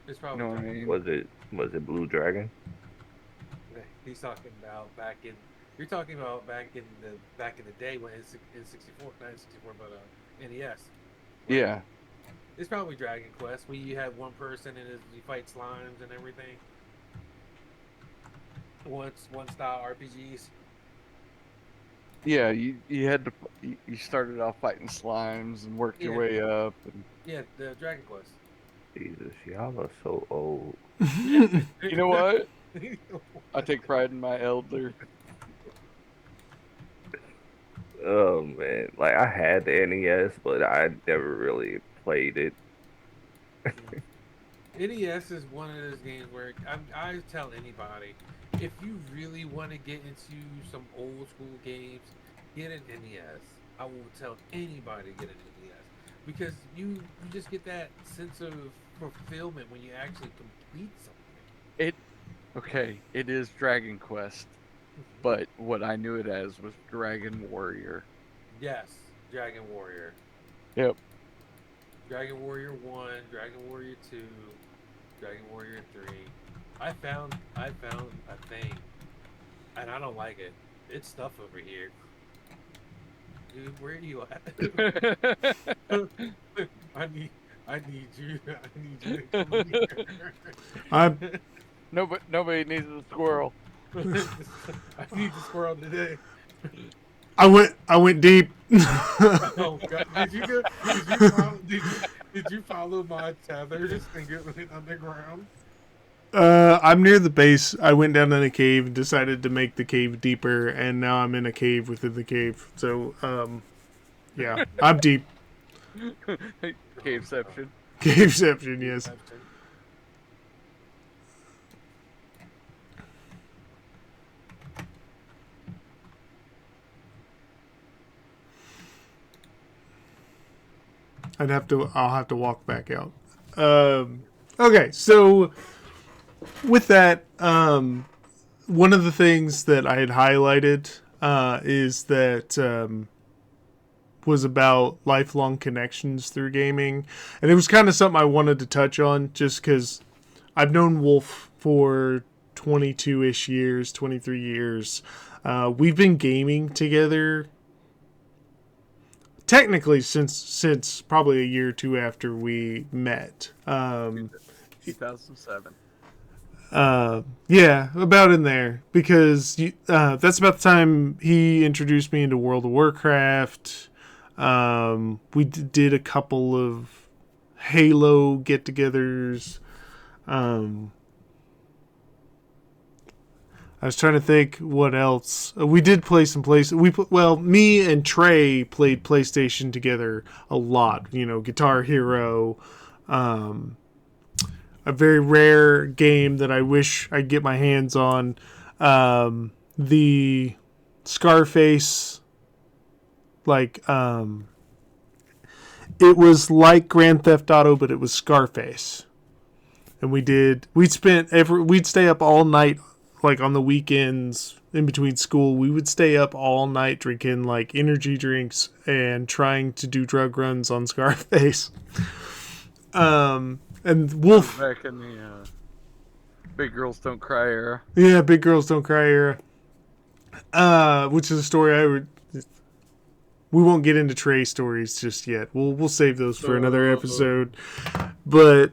It's You probably know what I Dragon. mean? Was it Blue Dragon? He's talking about back in. You're talking about back in the day when it's in 64, not in 64, but NES. Right? Yeah. It's probably Dragon Quest where you had one person and you fight slimes and everything. One style RPGs. Yeah, you had to you started off fighting slimes and worked your way up. And... Yeah, the Dragon Quest. Jesus, y'all are so old. You know what? I take pride in my elder. Oh man, like I had the NES, but I never really played it. NES is one of those games where I tell anybody, if you really want to get into some old school games, get an NES. I will tell anybody to get an NES because you just get that sense of fulfillment when you actually complete something. Okay, it is Dragon Quest, but what I knew it as was Dragon Warrior. Yes, Dragon Warrior. Yep. Dragon Warrior 1, Dragon Warrior 2, Dragon Warrior 3. I found a thing, and I don't like it. It's stuff over here. Dude, where are you at? I need I need you. I need you to come here. I Nobody needs a squirrel. I need the squirrel today. I went deep. Oh God! Did you follow my tethers and get underground? I'm near the base. I went down in a cave, decided to make the cave deeper, and now I'm in a cave within the cave. So, yeah, I'm deep. Caveception. Caveception, yes. I'll have to walk back out. Okay, so with that, one of the things that I had highlighted is that was about lifelong connections through gaming, and it was kind of something I wanted to touch on just because I've known Wolf for 22-ish years, 23 years. We've been gaming together technically since probably a year or two after we met. 2007. Yeah, about in there, because that's about the time he introduced me into World of Warcraft. We did a couple of Halo get-togethers. I was trying to think what else. We did play some places. Me and Trey played PlayStation together a lot. You know, Guitar Hero. A very rare game that I wish I'd get my hands on. The Scarface. It was like Grand Theft Auto, but it was Scarface. And we'd stay up all night. Like on the weekends in between school, we would stay up all night drinking like energy drinks and trying to do drug runs on Scarface. And Wolf, Back in the Big Girls Don't Cry era. Yeah, Big Girls Don't Cry era. Which is a story we won't get into Trey stories just yet. We'll save those for another episode. But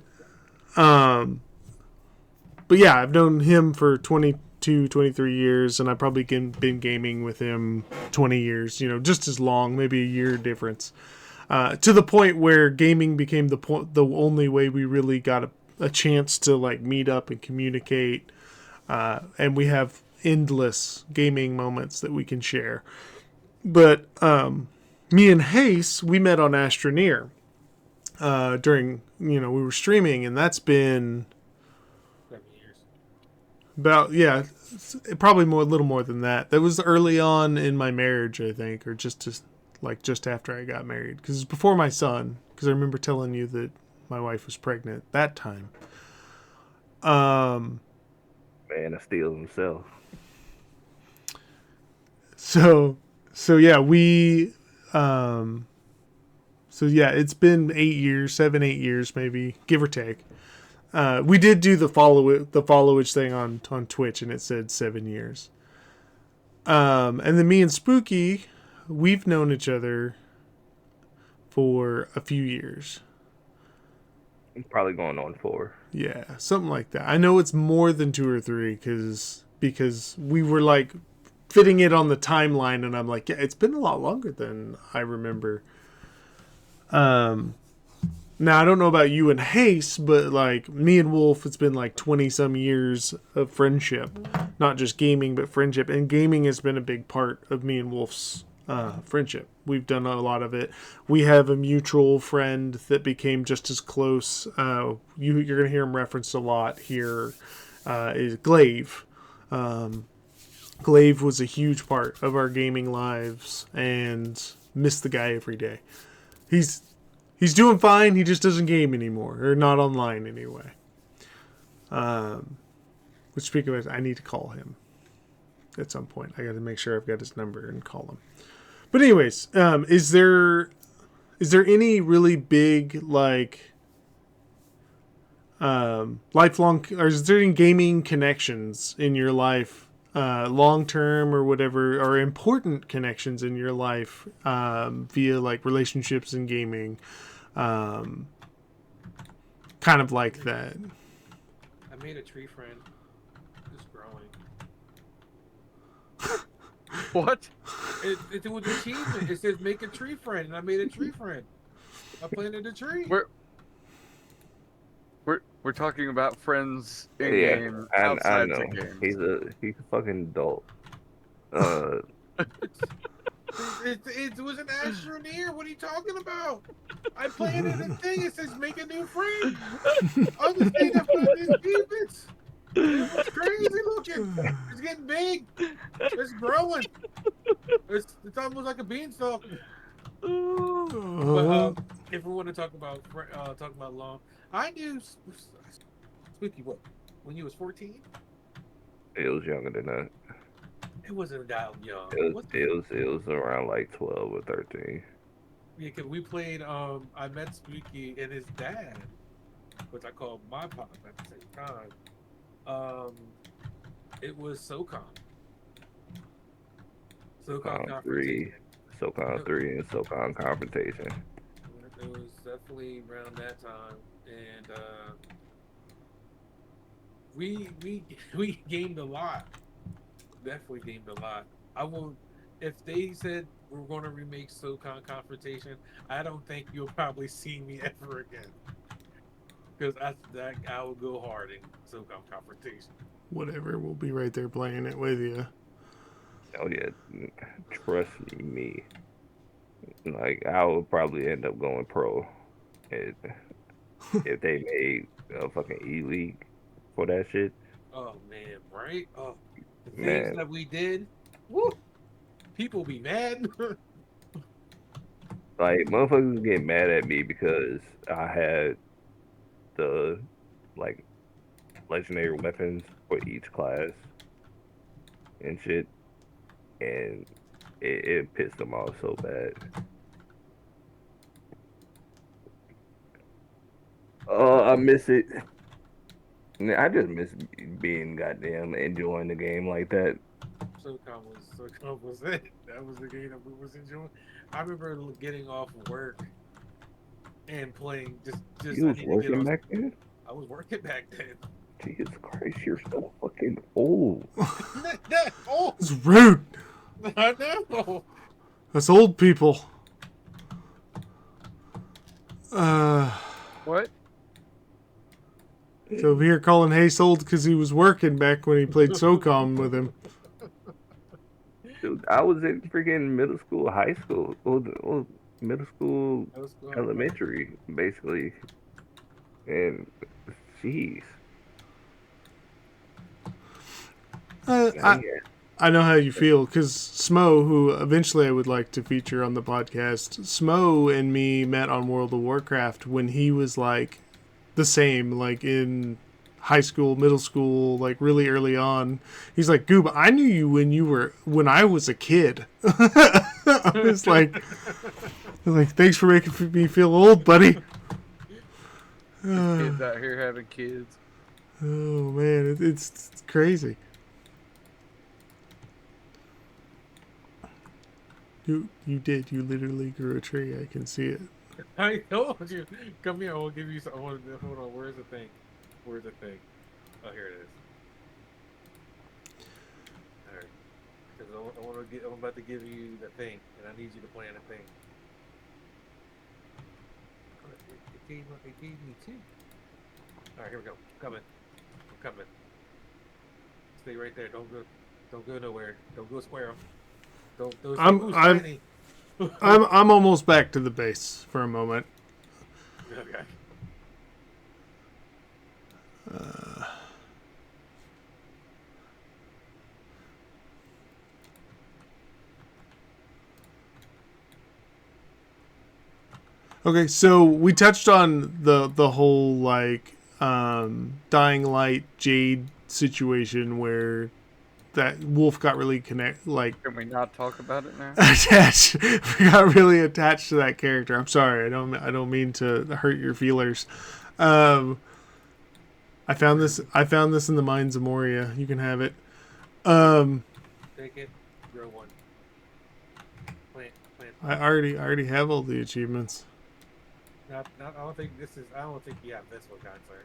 yeah, I've known him for 22, 23 years, and I've probably been gaming with him 20 years, just as long, maybe a year difference. To the point where gaming became the only way we really got a chance to like meet up and communicate. And we have endless gaming moments that we can share. But me and Hase, we met on Astroneer during, we were streaming, and that's been about, probably a little more than that. That was early on in my marriage, I think, or just after I got married. Because it was before my son, because I remember telling you that my wife was pregnant that time. Man of Steel himself. So yeah, it's been 8 years, 7, 8 years, maybe, give or take. We did do the followage thing on Twitch, and it said 7 years. And then me and Spooky, we've known each other for a few years. Probably going on 4. Yeah, something like that. I know it's more than 2 or 3 because we were like fitting it on the timeline, and I'm like, yeah, it's been a lot longer than I remember. Now, I don't know about you and Hase, but like me and Wolf, it's been like 20 some years of friendship. Not just gaming, but friendship. And gaming has been a big part of me and Wolf's friendship. We've done a lot of it. We have a mutual friend that became just as close. You're going to hear him referenced a lot here, is Glaive. Glaive was a huge part of our gaming lives, and miss the guy every day. He's doing fine. He just doesn't game anymore, or not online anyway. Which, speaking of which, I need to call him at some point. I got to make sure I've got his number and call him. But anyways, is there any really big like lifelong, or is there any gaming connections in your life, long term or whatever, or important connections in your life via like relationships in gaming, kind of like that? I made a tree friend. It's growing. What? It was an achievement. It says make a tree friend, and I made a tree friend. I planted a tree. We're talking about friends in Yeah, game, I outside know. the games. He's a fucking adult. It was an astroneer. What are you talking about? I planted a thing. It says make a new friend. I was thinking about these achievements. It was crazy looking. It's getting big. It's growing. It's almost like a beanstalk. But if we want to talk about long, I knew Spooky. What? When you was 14? It was younger than that. It wasn't that young. It was around like 12 or 13. Yeah, cause we played. I met Spooky and his dad, which I called my pop at the same time. It was SOCOM. SOCOM 3, SOCOM 3, and SOCOM Confrontation. It was definitely around that time, and we gamed a lot. Definitely gamed a lot. I will. If they said we're going to remake SOCOM Confrontation, I don't think you'll probably see me ever again. Because I will go hard in SOCOM Confrontation. Whatever, we'll be right there playing it with you. Oh yeah, trust me. Like I would probably end up going pro if they made a fucking E-League for that shit. Oh man, right? Oh, the Man. things that we did. Woo! People be mad. Like motherfuckers get mad at me because I had the like legendary weapons for each class and shit, and it pissed them off so bad. Oh, I miss it. I just miss being goddamn enjoying the game like that. SOCOM was it. That was the game that we was enjoying. I remember getting off work and playing just You was working back then? I was working back then. Jesus Christ, you're so fucking old. That old. It's rude. I know. That's old people. What? So over here calling Hayes old because he was working back when he played SOCOM with him. Dude, I was in freaking middle school, high school, middle school, elementary, basically. And, jeez. I know how you feel, because Smo, who eventually I would like to feature on the podcast, Smo and me met on World of Warcraft when he was like the same, like in high school, middle school, like really early on. He's like, Goob, I knew you when I was a kid. I was like, thanks for making me feel old, buddy. Kids out here having kids. Oh man, it's crazy. You did. You literally grew a tree. I can see it. I told you. Come here. I'll give you some. Hold on. Where's the thing? Oh, here it is. All right. Because I'm about to give you the thing, and I need you to plan the thing. It gave me two. All right, here we go. I'm coming. Stay right there. Don't go nowhere. Don't go square 'em. I'm almost back to the base for a moment. Okay. Okay, so we touched on the whole like Dying Light Jade situation where that Wolf got really Can we not talk about it now? attached. We got really attached to that character. I'm sorry. I don't mean to hurt your feelers. I found this in the Mines of Moria. You can have it. Take it. Grow one. Plant. I already have all the achievements. I don't think you have this one, concert.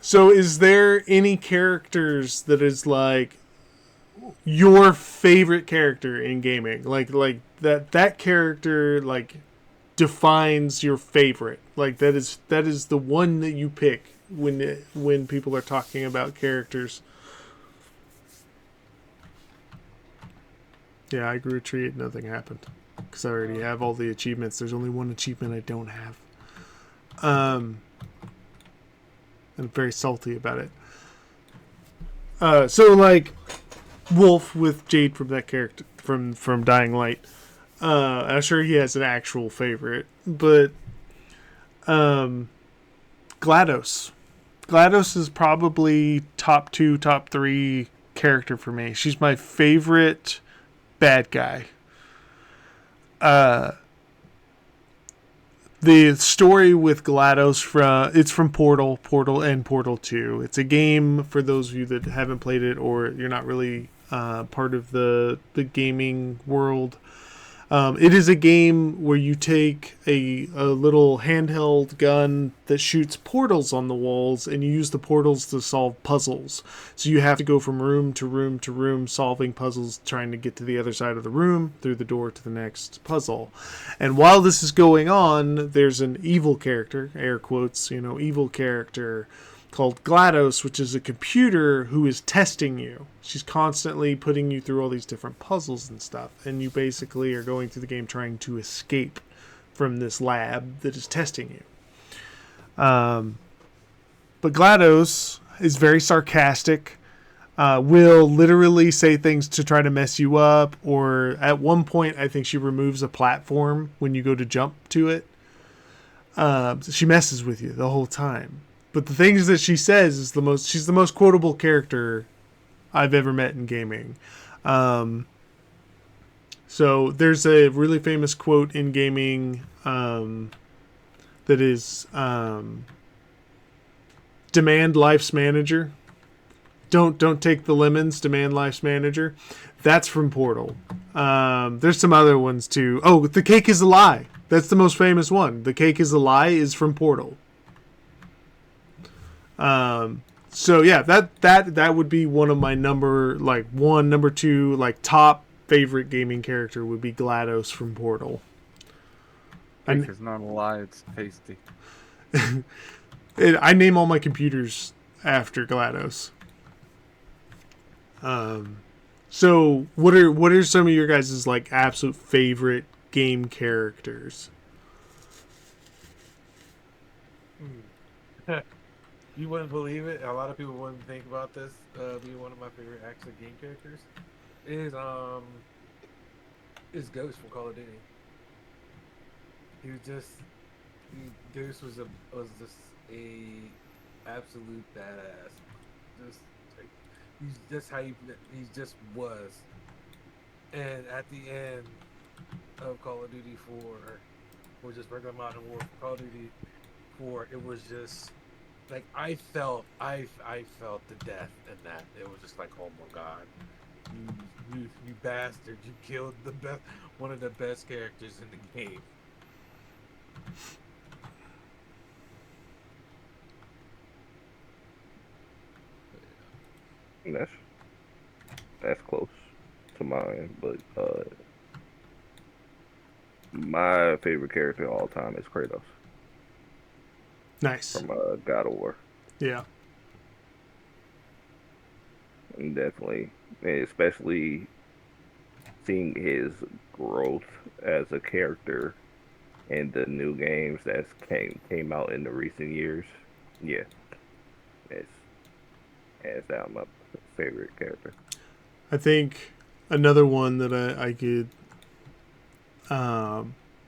So is there any characters that is like your favorite character in gaming? Like that character like defines your favorite. Like that is the one that you pick when people are talking about characters. Yeah, I grew a tree and nothing happened because I already have all the achievements. There's only one achievement I don't have. I'm very salty about it. So like Wolf with Jade from that character from Dying Light. I'm sure he has an actual favorite, but GLaDOS. GLaDOS is probably top 2, top 3 character for me. She's my favorite bad guy. The story with GLaDOS it's from Portal and Portal 2. It's a game for those of you that haven't played it or you're not really part of the gaming world. It is a game where you take a little handheld gun that shoots portals on the walls, and you use the portals to solve puzzles. So you have to go from room to room to room, solving puzzles, trying to get to the other side of the room, through the door to the next puzzle. And while this is going on, there's an evil character, air quotes, evil character, called GLaDOS, which is a computer who is testing you. She's constantly putting you through all these different puzzles and stuff, and you basically are going through the game trying to escape from this lab that is testing you. But GLaDOS is very sarcastic, will literally say things to try to mess you up, or at one point I think she removes a platform when you go to jump to it. She messes with you the whole time. But the things that she says is she's the most quotable character I've ever met in gaming. So there's a really famous quote in gaming that is demand life's manager. Don't take the lemons, demand life's manager. That's from Portal. There's some other ones too. Oh, the cake is a lie. That's the most famous one. The cake is a lie is from Portal. So yeah, that would be one of my number 2, top favorite gaming character would be GLaDOS from Portal. It's not a lie, it's tasty. I name all my computers after GLaDOS. So what are some of your guys' absolute favorite game characters? You wouldn't believe it. A lot of people wouldn't think about this being one of my favorite actual game characters. Is Ghost from Call of Duty. Ghost was just a absolute badass. He's just how he just was. And at the end of Call of Duty 4, or just regular Modern Warfare, Call of Duty 4, it was just I felt the death in that. It was just oh my god, you bastard! You killed one of the best characters in the game. That's close to mine, but my favorite character of all time is Kratos. Nice. From God of War. Yeah. And definitely, especially seeing his growth as a character in the new games that came out in the recent years. Yeah, it's hands down my favorite character. I think another one that I could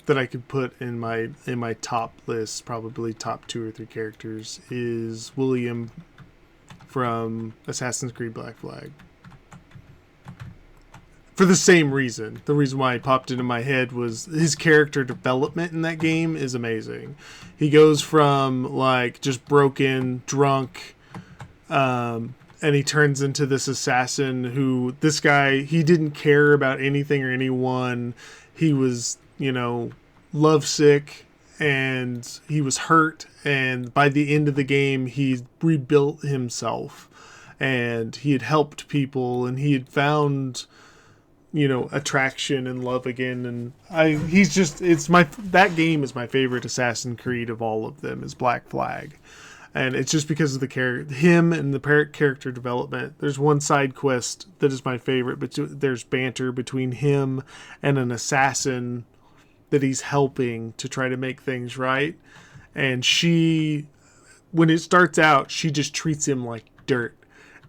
that I could put in my top list, probably top 2 or 3 characters, is William from Assassin's Creed Black Flag. For the same reason. The reason why it popped into my head was his character development in that game is amazing. He goes from like just broken, drunk, and he turns into this assassin who, this guy, he didn't care about anything or anyone. He was, lovesick, and he was hurt, and by the end of the game he rebuilt himself, and he had helped people, and he had found attraction and love again. And that game is my favorite Assassin's Creed of all of them, is Black Flag. And it's just because of him and the character development. There's one side quest that is my favorite, but there's banter between him and an assassin that he's helping to try to make things right. And when it starts out, she just treats him like dirt.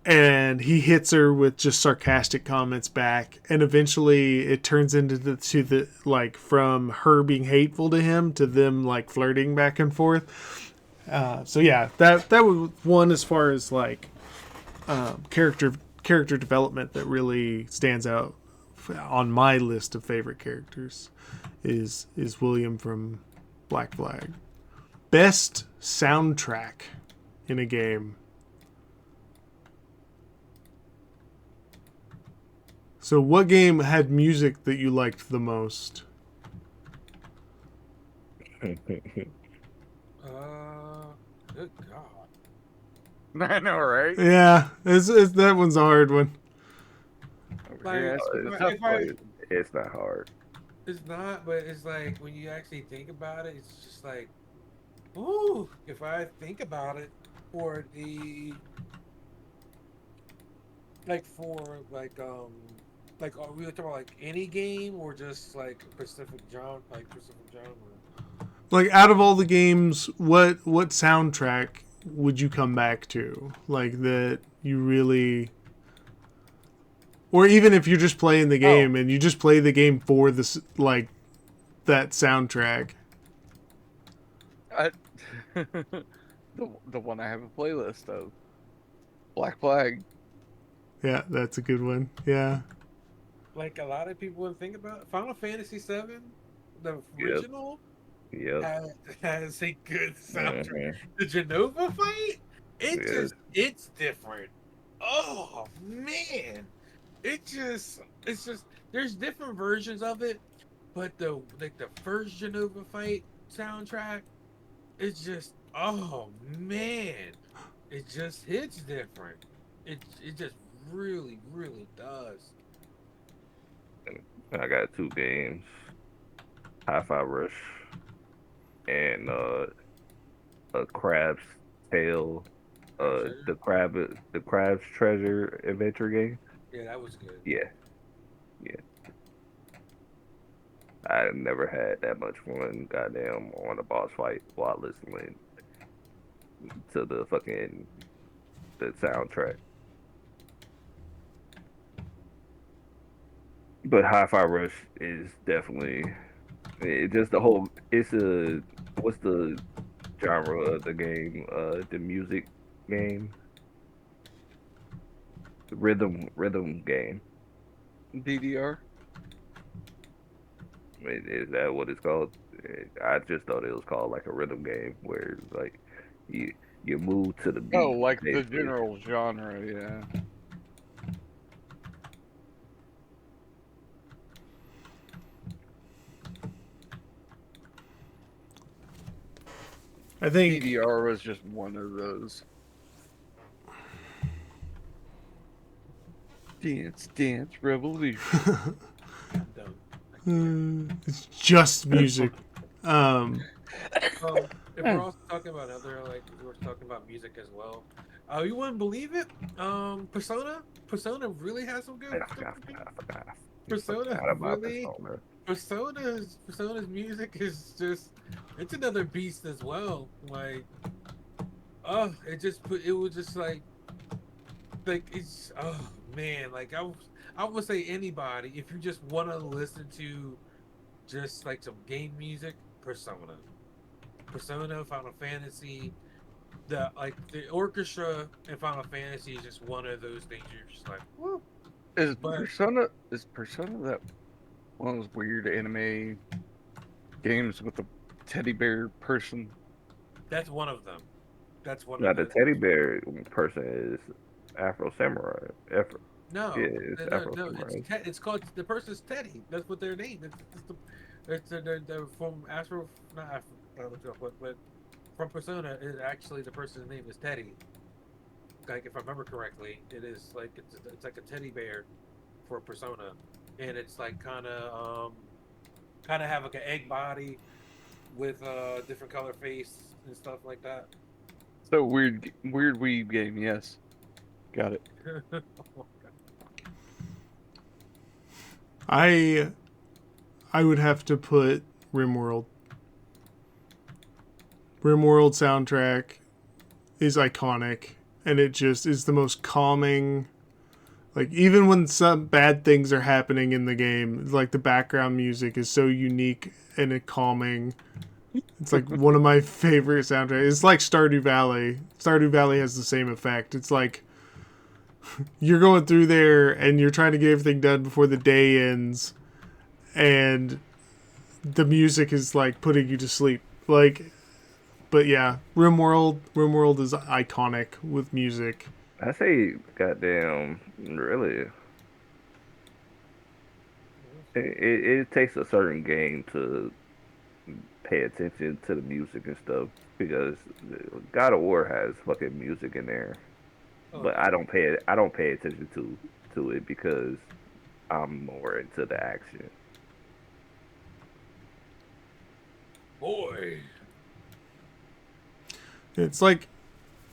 And he hits her with just sarcastic comments back, and eventually it turns into from her being hateful to him to them like flirting back and forth. So yeah, that was one as far as like character development that really stands out on my list of favorite characters is William from Black Flag. Best soundtrack in a game. So what game had music that you liked the most? Good God. I know, right? Yeah, that one's a hard one. Like, Yeah, It's not hard. it's not, but it's like when you actually think about it, it's just like, ooh, if I think about it, for the are we talking about like any game or just like Pacific genre? Like, out of all the games, what soundtrack would you come back to? Like, that you really... Or even if you're just playing the game and you just play the game for this, like, that soundtrack. the one I have a playlist of. Black Flag. Yeah, that's a good one. Yeah. Like a lot of people would think about Final Fantasy VII, the original. Yep. Has a good soundtrack. Mhm. The Genova fight, it's different. Oh man, it's just there's different versions of it, but the first Genova fight soundtrack, it's just, oh man, it just hits different. It just really does. I got 2 games. Hi-Fi Rush and a Crab's Tale, the Crab's Treasure adventure game. Yeah, that was good. Yeah. I never had that much fun, goddamn, on a boss fight while listening to the soundtrack. But Hi-Fi Rush is definitely what's the genre of the game? The music game, the rhythm game. DDR. Is that what it's called? I just thought it was called like a rhythm game where like you move to the beat. Oh, like the basically. general genre, yeah. I think DDR was just one of those. Dance Revolution. it's just music. If we're also talking about we're talking about music as well. You wouldn't believe it. Persona really has some good. I forgot. Persona's music is just, it's another beast as well. Like, it was just like it's, oh man, like I would say anybody, if you just want to listen to just like some game music, Persona, Final Fantasy. The orchestra in Final Fantasy is just one of those things you're just like, whoop. Is But Persona that one of those weird anime games with the teddy bear person? that's one of them. That's one Now of the the. teddy bear person is Afro Samurai. Yeah, No, it's no, Afro no. Samurai. It's called the person's Teddy. That's what their name. They're from Astro, not Astro, I looked it up, but from Persona. Actually the person's name is Teddy. Like if I remember correctly, it is like it's like a teddy bear for Persona, and it's like kind of have like an egg body with different color face and stuff like that. So weird weeb game. Yes, got it. I would have to put RimWorld. RimWorld soundtrack is iconic, and it just is the most calming. Like, even when some bad things are happening in the game, like, the background music is so unique and calming. It's like one of my favorite soundtracks. It's like Stardew Valley. Stardew Valley has the same effect. It's like you're going through there and you're trying to get everything done before the day ends, and the music is like putting you to sleep. Like, but yeah, RimWorld is iconic with music. I say, goddamn, really. It takes a certain game to pay attention to the music and stuff because God of War has fucking music in there, Oh, but I don't pay attention to it because I'm more into the action. boy. It's like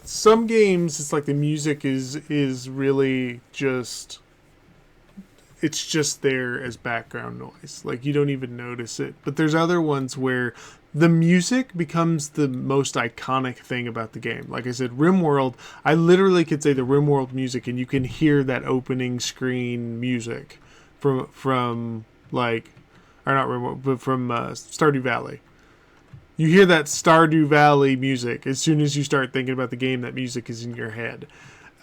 some games, it's like the music is really just, it's just there as background noise. Like, you don't even notice it. But there's other ones where the music becomes the most iconic thing about the game. Like I said, RimWorld, I literally could say the RimWorld music and you can hear that opening screen music from like, or not RimWorld, but from Stardew Valley. You hear that Stardew Valley music as soon as you start thinking about the game. That music is in your head,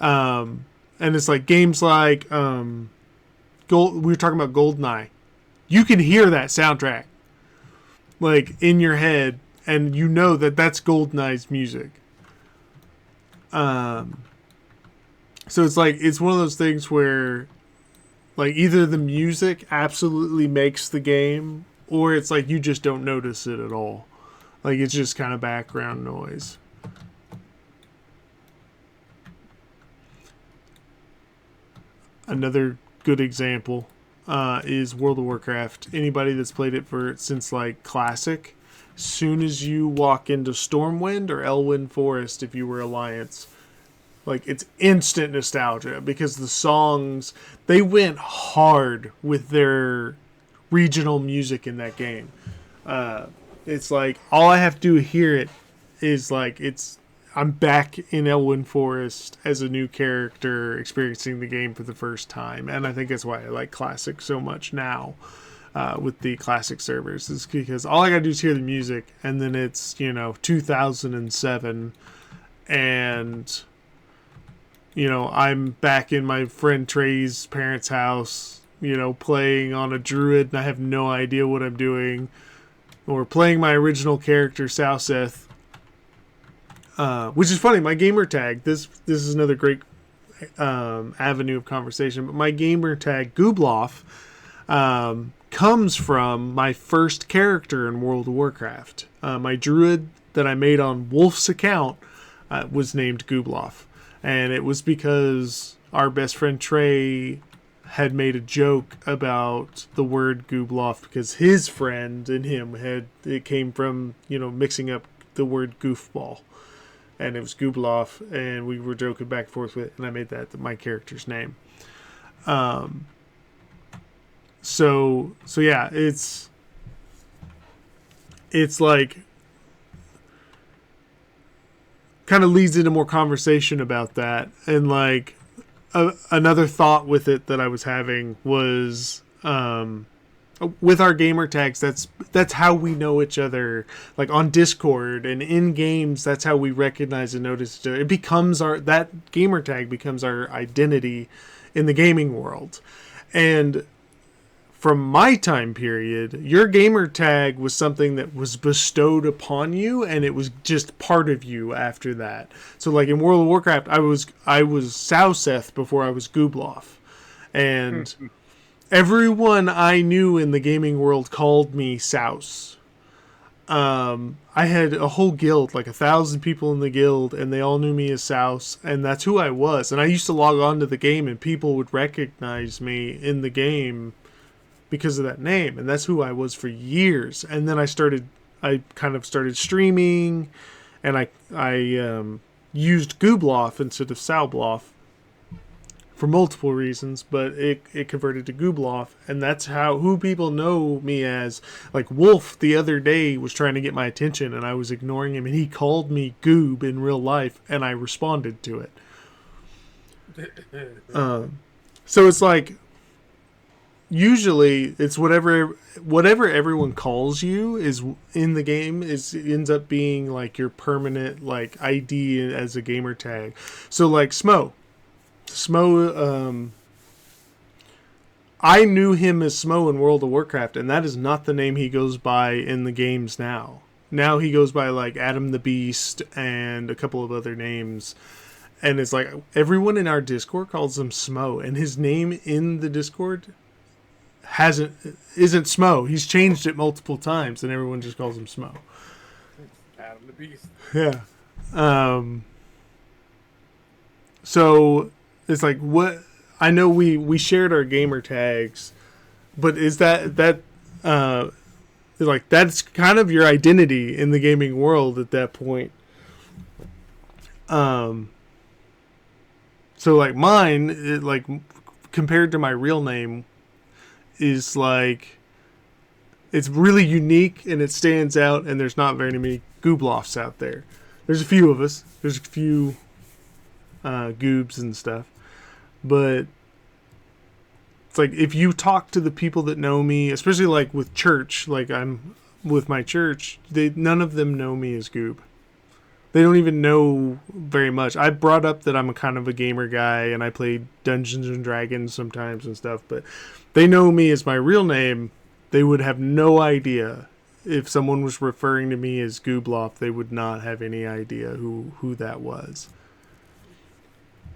and it's like games like Gold. We were talking about GoldenEye. You can hear that soundtrack like in your head, and you know that that's GoldenEye's music. So it's like it's one of those things where, like, either the music absolutely makes the game, or it's like you just don't notice it at all. Like, it's just kind of background noise. Another good example is World of Warcraft. Anybody that's played it since like Classic, soon as you walk into Stormwind or Elwynn Forest, if you were Alliance, like, it's instant nostalgia because the songs, they went hard with their regional music in that game. It's like all I have to do to hear it is like I'm back in Elwynn Forest as a new character experiencing the game for the first time, and I think that's why I like Classic so much now with the Classic servers, is because all I gotta do is hear the music, and then it's 2007, and I'm back in my friend Trey's parents' house, playing on a druid, and I have no idea what I'm doing. Or playing my original character, Southseth. Which is funny, my gamer tag, this is another great avenue of conversation, but my gamer tag, Gooblaf, comes from my first character in World of Warcraft. My druid that I made on Wolf's account was named Gooblaf. And it was because our best friend Trey had made a joke about the word Gooblaf because his friend and him it came from, mixing up the word goofball. And it was Gooblaf, and we were joking back and forth with it, and I made that my character's name. So yeah, it's like kind of leads into more conversation about that, and like another thought with it that I was having was with our gamer tags, that's how we know each other. Like on Discord and in games, that's how we recognize and notice each other. It becomes that gamer tag becomes our identity in the gaming world. And from my time period, your gamer tag was something that was bestowed upon you, and it was just part of you after that. So, like in World of Warcraft, I was Sauseth before I was Gooblaf, and everyone I knew in the gaming world called me Souse. I had a whole guild, like 1,000 people in the guild, and they all knew me as Souse, and that's who I was. And I used to log on to the game, and people would recognize me in the game because of that name, and that's who I was for years. And then I kind of started streaming, and I used Gooblaf instead of Saublaf for multiple reasons, but it converted to Gooblaf, and that's who people know me as. Like Wolf the other day was trying to get my attention, and I was ignoring him, and he called me Goob in real life, and I responded to it. So it's like, usually it's whatever everyone calls you is in the game ends up being like your permanent like ID as a gamer tag. So like Smo, I knew him as Smo in World of Warcraft, and that is not the name he goes by in the games now. Now he goes by like Adam the Beast and a couple of other names. And it's like everyone in our Discord calls him Smo, and his name in the Discord isn't Smo. He's changed it multiple times, and everyone just calls him Smo. Adam the Beast. Yeah. So it's like, what I know we shared our gamer tags, but is that like that's kind of your identity in the gaming world at that point. So like mine, like compared to my real name, is like it's really unique and it stands out, and there's not very many Gooblafs out there. There's a few of us. There's a few Goobs and stuff, but it's like if you talk to the people that know me, especially like with church, like I'm with my church, none of them know me as Goob. They don't even know very much. I brought up that I'm a kind of a gamer guy and I play Dungeons and Dragons sometimes and stuff, but they know me as my real name. They would have no idea. If someone was referring to me as Gooblaf, they would not have any idea who that was.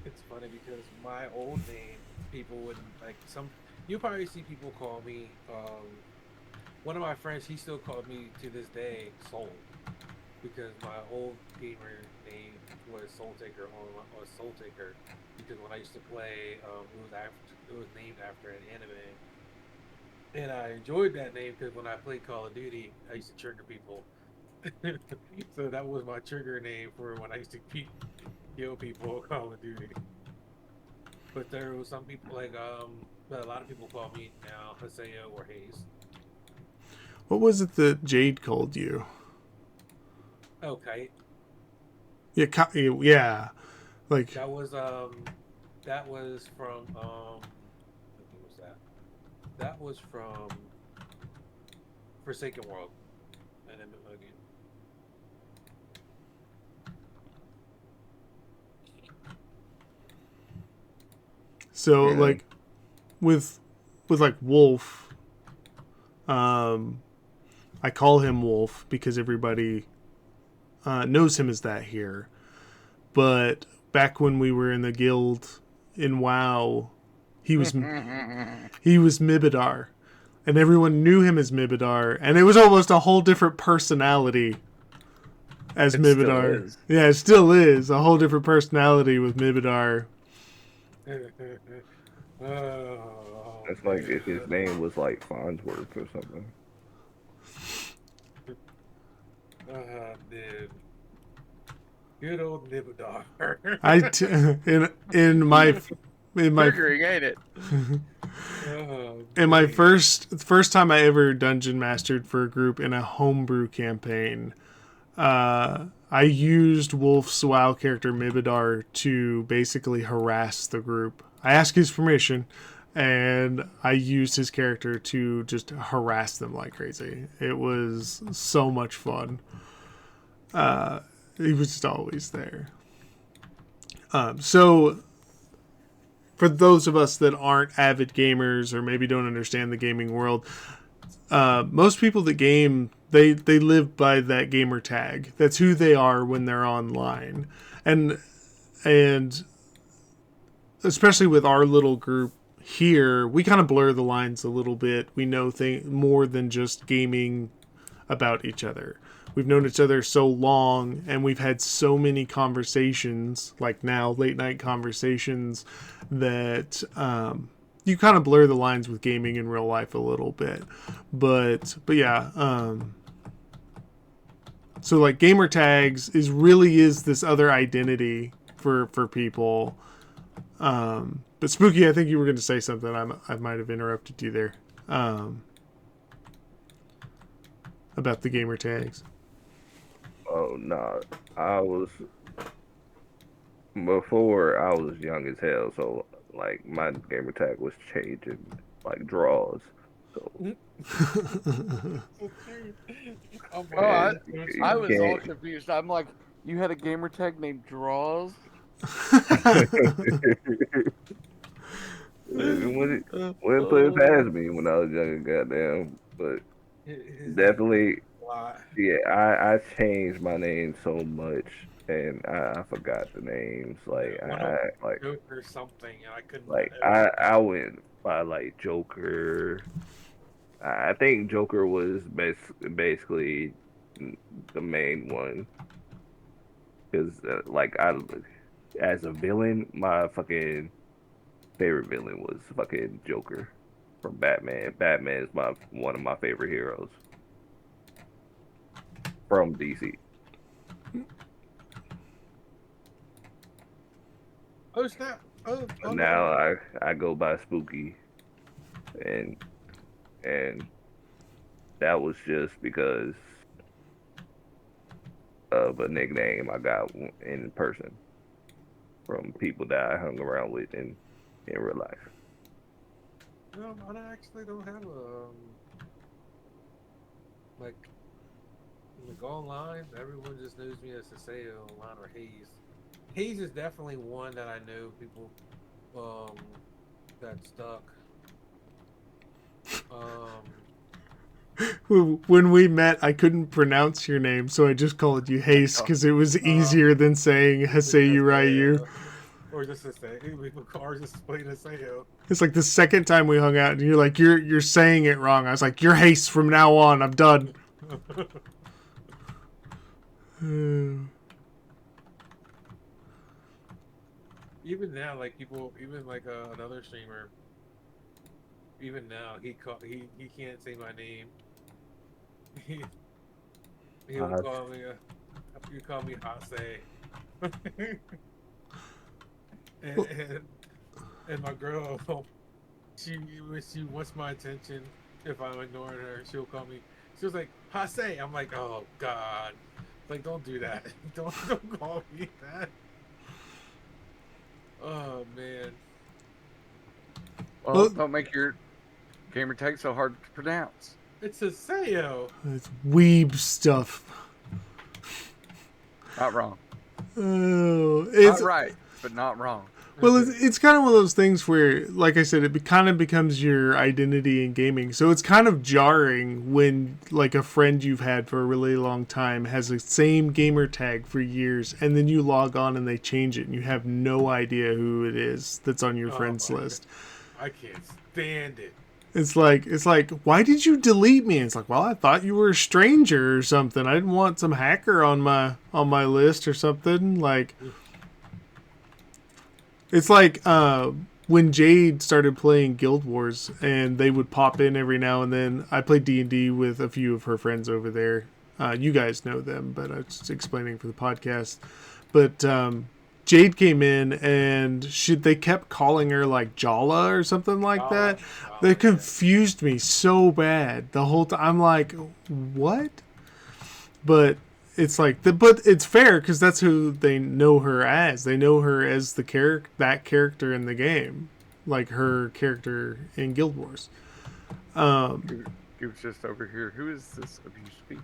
It's funny because my old name, people wouldn't like some. You probably see people call me. One of my friends, he still called me to this day Soul, because my old gamer name was Soul Taker or Soul Taker, because when I used to play, it was named after an anime, and I enjoyed that name because when I played Call of Duty, I used to trigger people. So that was my trigger name for when I used to kill people in Call of Duty. But there was some people like but a lot of people call me now Haseoryu or Haze. What was it that Jade called you? Oh, Kite. Yeah, yeah. Like That was from what was that? That was from Forsaken World, and then again. so, Yeah. like with like Wolf. I call him Wolf because everybody knows him as that here. But back when we were in the guild in WoW, he was Mibidar, and everyone knew him as Mibidar, and it was almost a whole different personality as It still Mibidar. is. Yeah, it still is a whole different personality with Mibidar. Oh, That's like if his name was like Farnsworth or something. Dude. Good old Nibidar. In my Triggering, ain't it? in my first time I ever dungeon mastered for a group in a homebrew campaign, I used Wolf's WoW character Mibidar to basically harass the group. I asked his permission, and I used his character to just harass them like crazy. It was so much fun. He was just always there. So for those of us that aren't avid gamers or maybe don't understand the gaming world, most people that game, they live by that gamer tag. That's who they are when they're online. And especially with our little group here, we kind of blur the lines a little bit. We know more than just gaming about each other. We've known each other so long, and we've had so many conversations, like now, late night conversations, that you kind of blur the lines with gaming in real life a little bit. But yeah, so like gamer tags really is this other identity for people. But Spooky, I think you were going to say something. I might have interrupted you there. About the gamer tags. Oh no, before I was young as hell, so like my gamer tag was changing like draws. So I was all confused. I'm like, you had a gamer tag named Draws? wouldn't put it past me when I was young, goddamn. But definitely, yeah, I changed my name so much, and I forgot the names. Like like Joker something, and I couldn't. Like I went by like Joker. I think Joker was basically the main one, because like as a villain, my fucking favorite villain was fucking Joker from Batman. Batman is one of my favorite heroes from DC. Oh snap! Oh Now I go by Spooky, and that was just because of a nickname I got in person from people that I hung around with in real life. No, I actually don't have a like online. Everyone just knows me as Haseoryu online or Haze. Haze is definitely one that I know people that stuck. When we met, I couldn't pronounce your name, so I just called you Haze because it was easier than saying Haseoryu. Or just Haseoryu. Or just plain Haseoryu. It's like the second time we hung out, and you're like, you're saying it wrong. I was like, you're Haze from now on. I'm done. Even now, like people, even like another streamer. Even now, he can't say my name. He'll call me you call me Hase. and my girl, she wants my attention. If I'm ignoring her, she'll call me. She was like Hase. I'm like, oh god, like don't do that. Don't call me that. Oh man. Well, don't make your gamer tag so hard to pronounce. It's Haseoryu. It's weeb stuff. Not wrong. Oh, it's not right, but not wrong. Well, it's kind of one of those things where, like I said, it kind of becomes your identity in gaming. So it's kind of jarring when, like, a friend you've had for a really long time has the same gamer tag for years, and then you log on and they change it, and you have no idea who it is that's on your friends list. I can't stand it. It's like, why did you delete me? And it's like, well, I thought you were a stranger or something. I didn't want some hacker on my list or something. Like, it's like when Jade started playing Guild Wars, and they would pop in every now and then. I played D&D with a few of her friends over there. You guys know them, but I was just explaining for the podcast. But Jade came in, and they kept calling her like Jala or something like that. They confused me so bad the whole time. I'm like, what? But it's like, but it's fair because that's who they know her as. They know her as that character in the game. like her character in Guild Wars. He was just over here. Who is this abuse speak?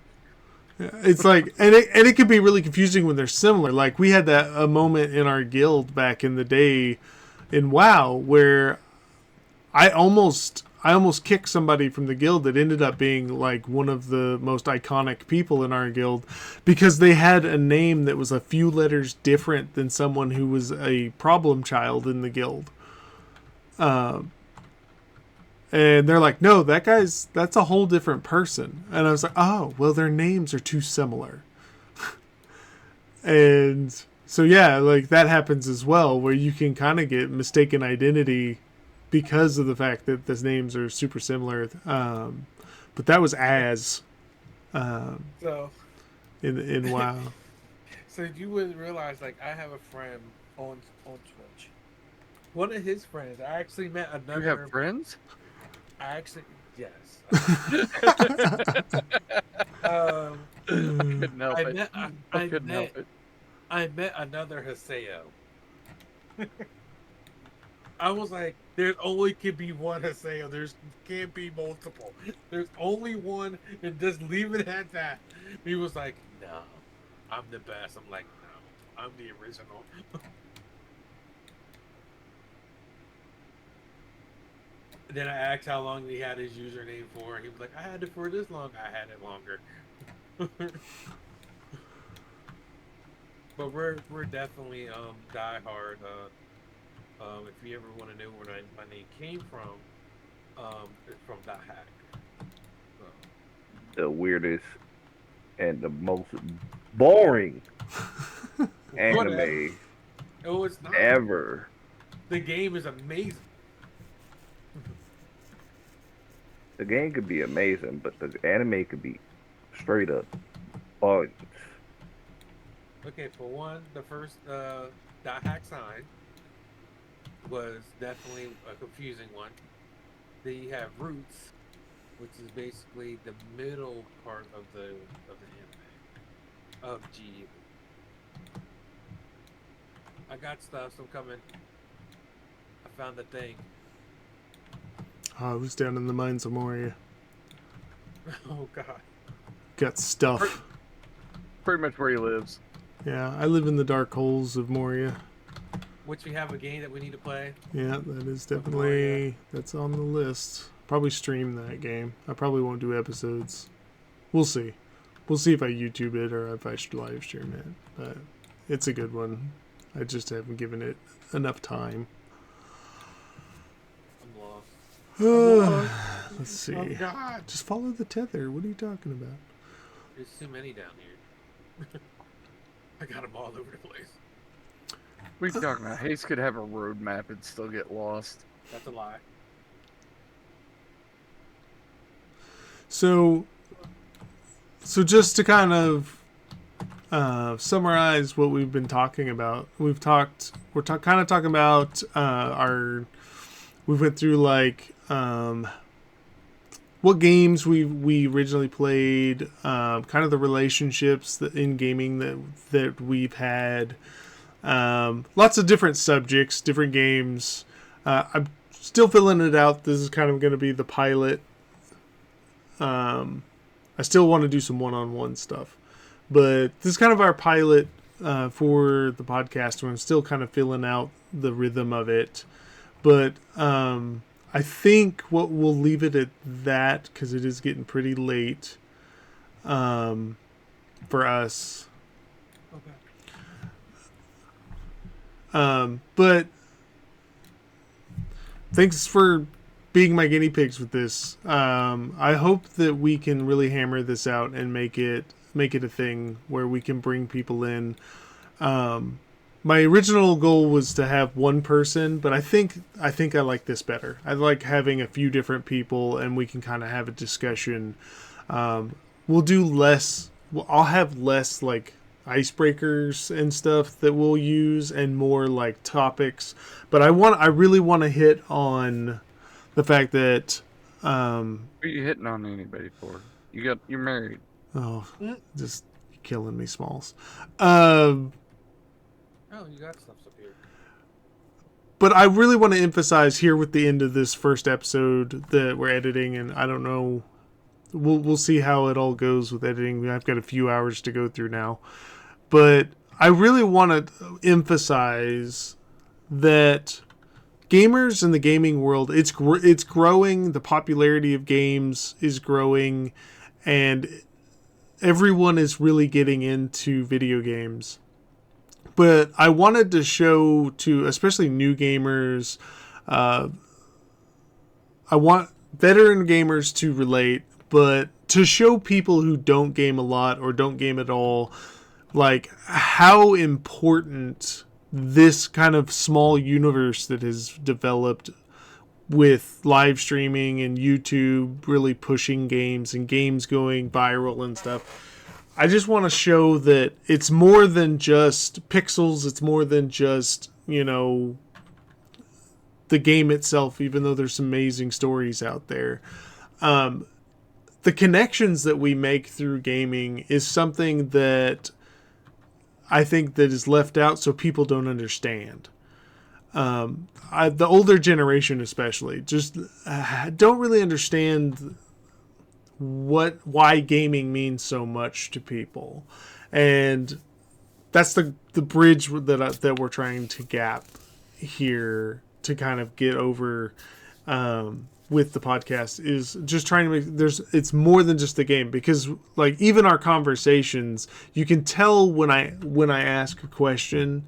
It's like, and it can be really confusing when they're similar. Like we had a moment in our guild back in the day in WoW where I almost kicked somebody from the guild that ended up being like one of the most iconic people in our guild because they had a name that was a few letters different than someone who was a problem child in the guild. And they're like, no, that's a whole different person. And I was like, oh, well, their names are too similar. And so, yeah, like that happens as well, where you can kind of get mistaken identity because of the fact that the names are super similar. But that was So in WoW. So you wouldn't realize, like, I have a friend on Twitch. One of his friends, I actually met another. You have friends? I actually, yes. Couldn't help it. I couldn't help it. I met another Haseo. I was like, there only can be one Haseo. There's can't be multiple. There's only one, and just leave it at that. He was like, no, I'm the best. I'm like, no, I'm the original. Then I asked how long he had his username for, and he was like, I had it for this long. I had it longer. But we're definitely diehard. If you ever want to know where my name came from, it's from that hack. So. The weirdest and the most boring anime Oh, it's not ever. The game is amazing. The game could be amazing, but the anime could be straight up bugs. Okay, for one, the first dot hack sign was definitely a confusing one. Then you have roots, which is basically the middle part of the anime of G. I got stuff, so I'm coming. I found the thing. I was down in the mines of Moria. Oh God. Got stuff. Pretty much where he lives. Yeah, I live in the dark holes of Moria. Which we have a game that we need to play. Yeah, that is definitely, that's on the list. Probably stream that game. I probably won't do episodes. We'll see. We'll see if I YouTube it or if I should live stream it. But it's a good one. I just haven't given it enough time. I'm lost. Let's see. Oh God. Just follow the tether. What are you talking about? There's too many down here. I got them all over the place. What are you talking about? Hayes could have a road map and still get lost. That's a lie. So just to kind of summarize what we've been talking about, we're kind of talking about we went through like what games we originally played, kind of the relationships that in gaming that we've had, lots of different subjects, different games. I'm still filling it out. This is kind of going to be the pilot. I still want to do some one-on-one stuff, but this is kind of our pilot for the podcast. Where I'm still kind of filling out the rhythm of it, but I think we'll leave it at that because it is getting pretty late for us. Okay. But thanks for being my guinea pigs with this. I hope that we can really hammer this out and make it a thing where we can bring people in. My original goal was to have one person, but I think I like this better. I like having a few different people, and we can kind of have a discussion. We'll do less. I'll have less like icebreakers and stuff that we'll use, and more like topics. But I really want to hit on the fact that. What are you hitting on anybody for? You're married. Oh, just killing me, Smalls. Oh, you got stuff up here. but I really want to emphasize here with the end of this first episode that we're editing, and I don't know, we'll see how it all goes with editing. I've got a few hours to go through now, but I really want to emphasize that gamers in the gaming world, it's growing. The popularity of games is growing, and everyone is really getting into video games. But I wanted to show to especially new gamers, I want veteran gamers to relate, but to show people who don't game a lot or don't game at all, like how important this kind of small universe that has developed with live streaming and YouTube really pushing games and games going viral and stuff. I just want to show that it's more than just pixels. It's more than just, the game itself, even though there's some amazing stories out there. The connections that we make through gaming is something that I think that is left out so people don't understand. The older generation especially just don't really understand why gaming means so much to people, and that's the bridge that we're trying to gap here to kind of get over with the podcast, is just trying to make it's more than just the game, because like even our conversations, you can tell when I ask a question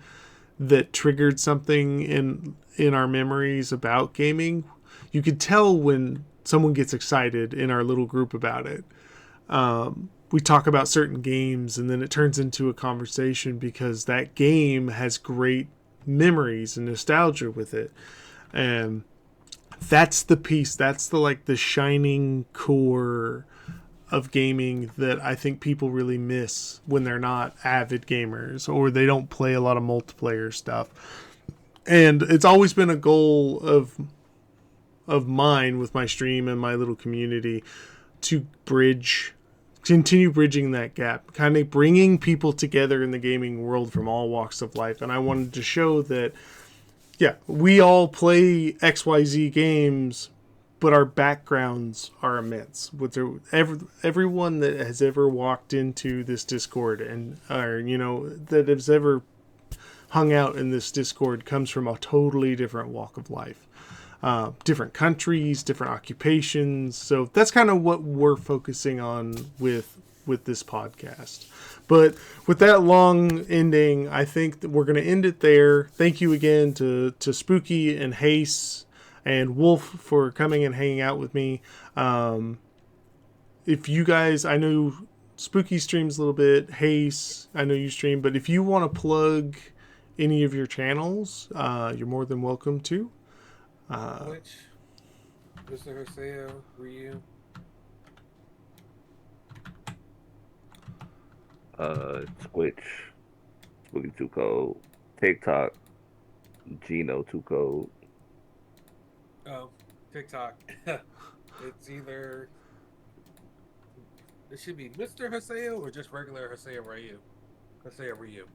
that triggered something in our memories about gaming. You could tell when someone gets excited in our little group about it. We talk about certain games and then it turns into a conversation because that game has great memories and nostalgia with it. And that's the piece, that's the shining core of gaming that I think people really miss when they're not avid gamers or they don't play a lot of multiplayer stuff. And it's always been a goal of mine with my stream and my little community to continue bridging that gap, kind of bringing people together in the gaming world from all walks of life. And I wanted to show that, yeah, we all play XYZ games, but our backgrounds are immense. Everyone that has ever walked into this Discord that has ever hung out in this Discord comes from a totally different walk of life. Different countries, different occupations. So that's kind of what we're focusing on with this podcast. But with that long ending, I think that we're going to end it there. Thank you again to Spooky and Hase and Wolf for coming and hanging out with me. If you guys, I know Spooky streams a little bit, Hase, I know you stream, but if you want to plug any of your channels, you're more than welcome to. Which, Mr. Haseoryu, Ryu. Twitch, Spooky2cold, TikTok, Gino2cold. Oh, TikTok. It's either, it should be Mr. Haseo or just regular Haseoryu. Haseoryu.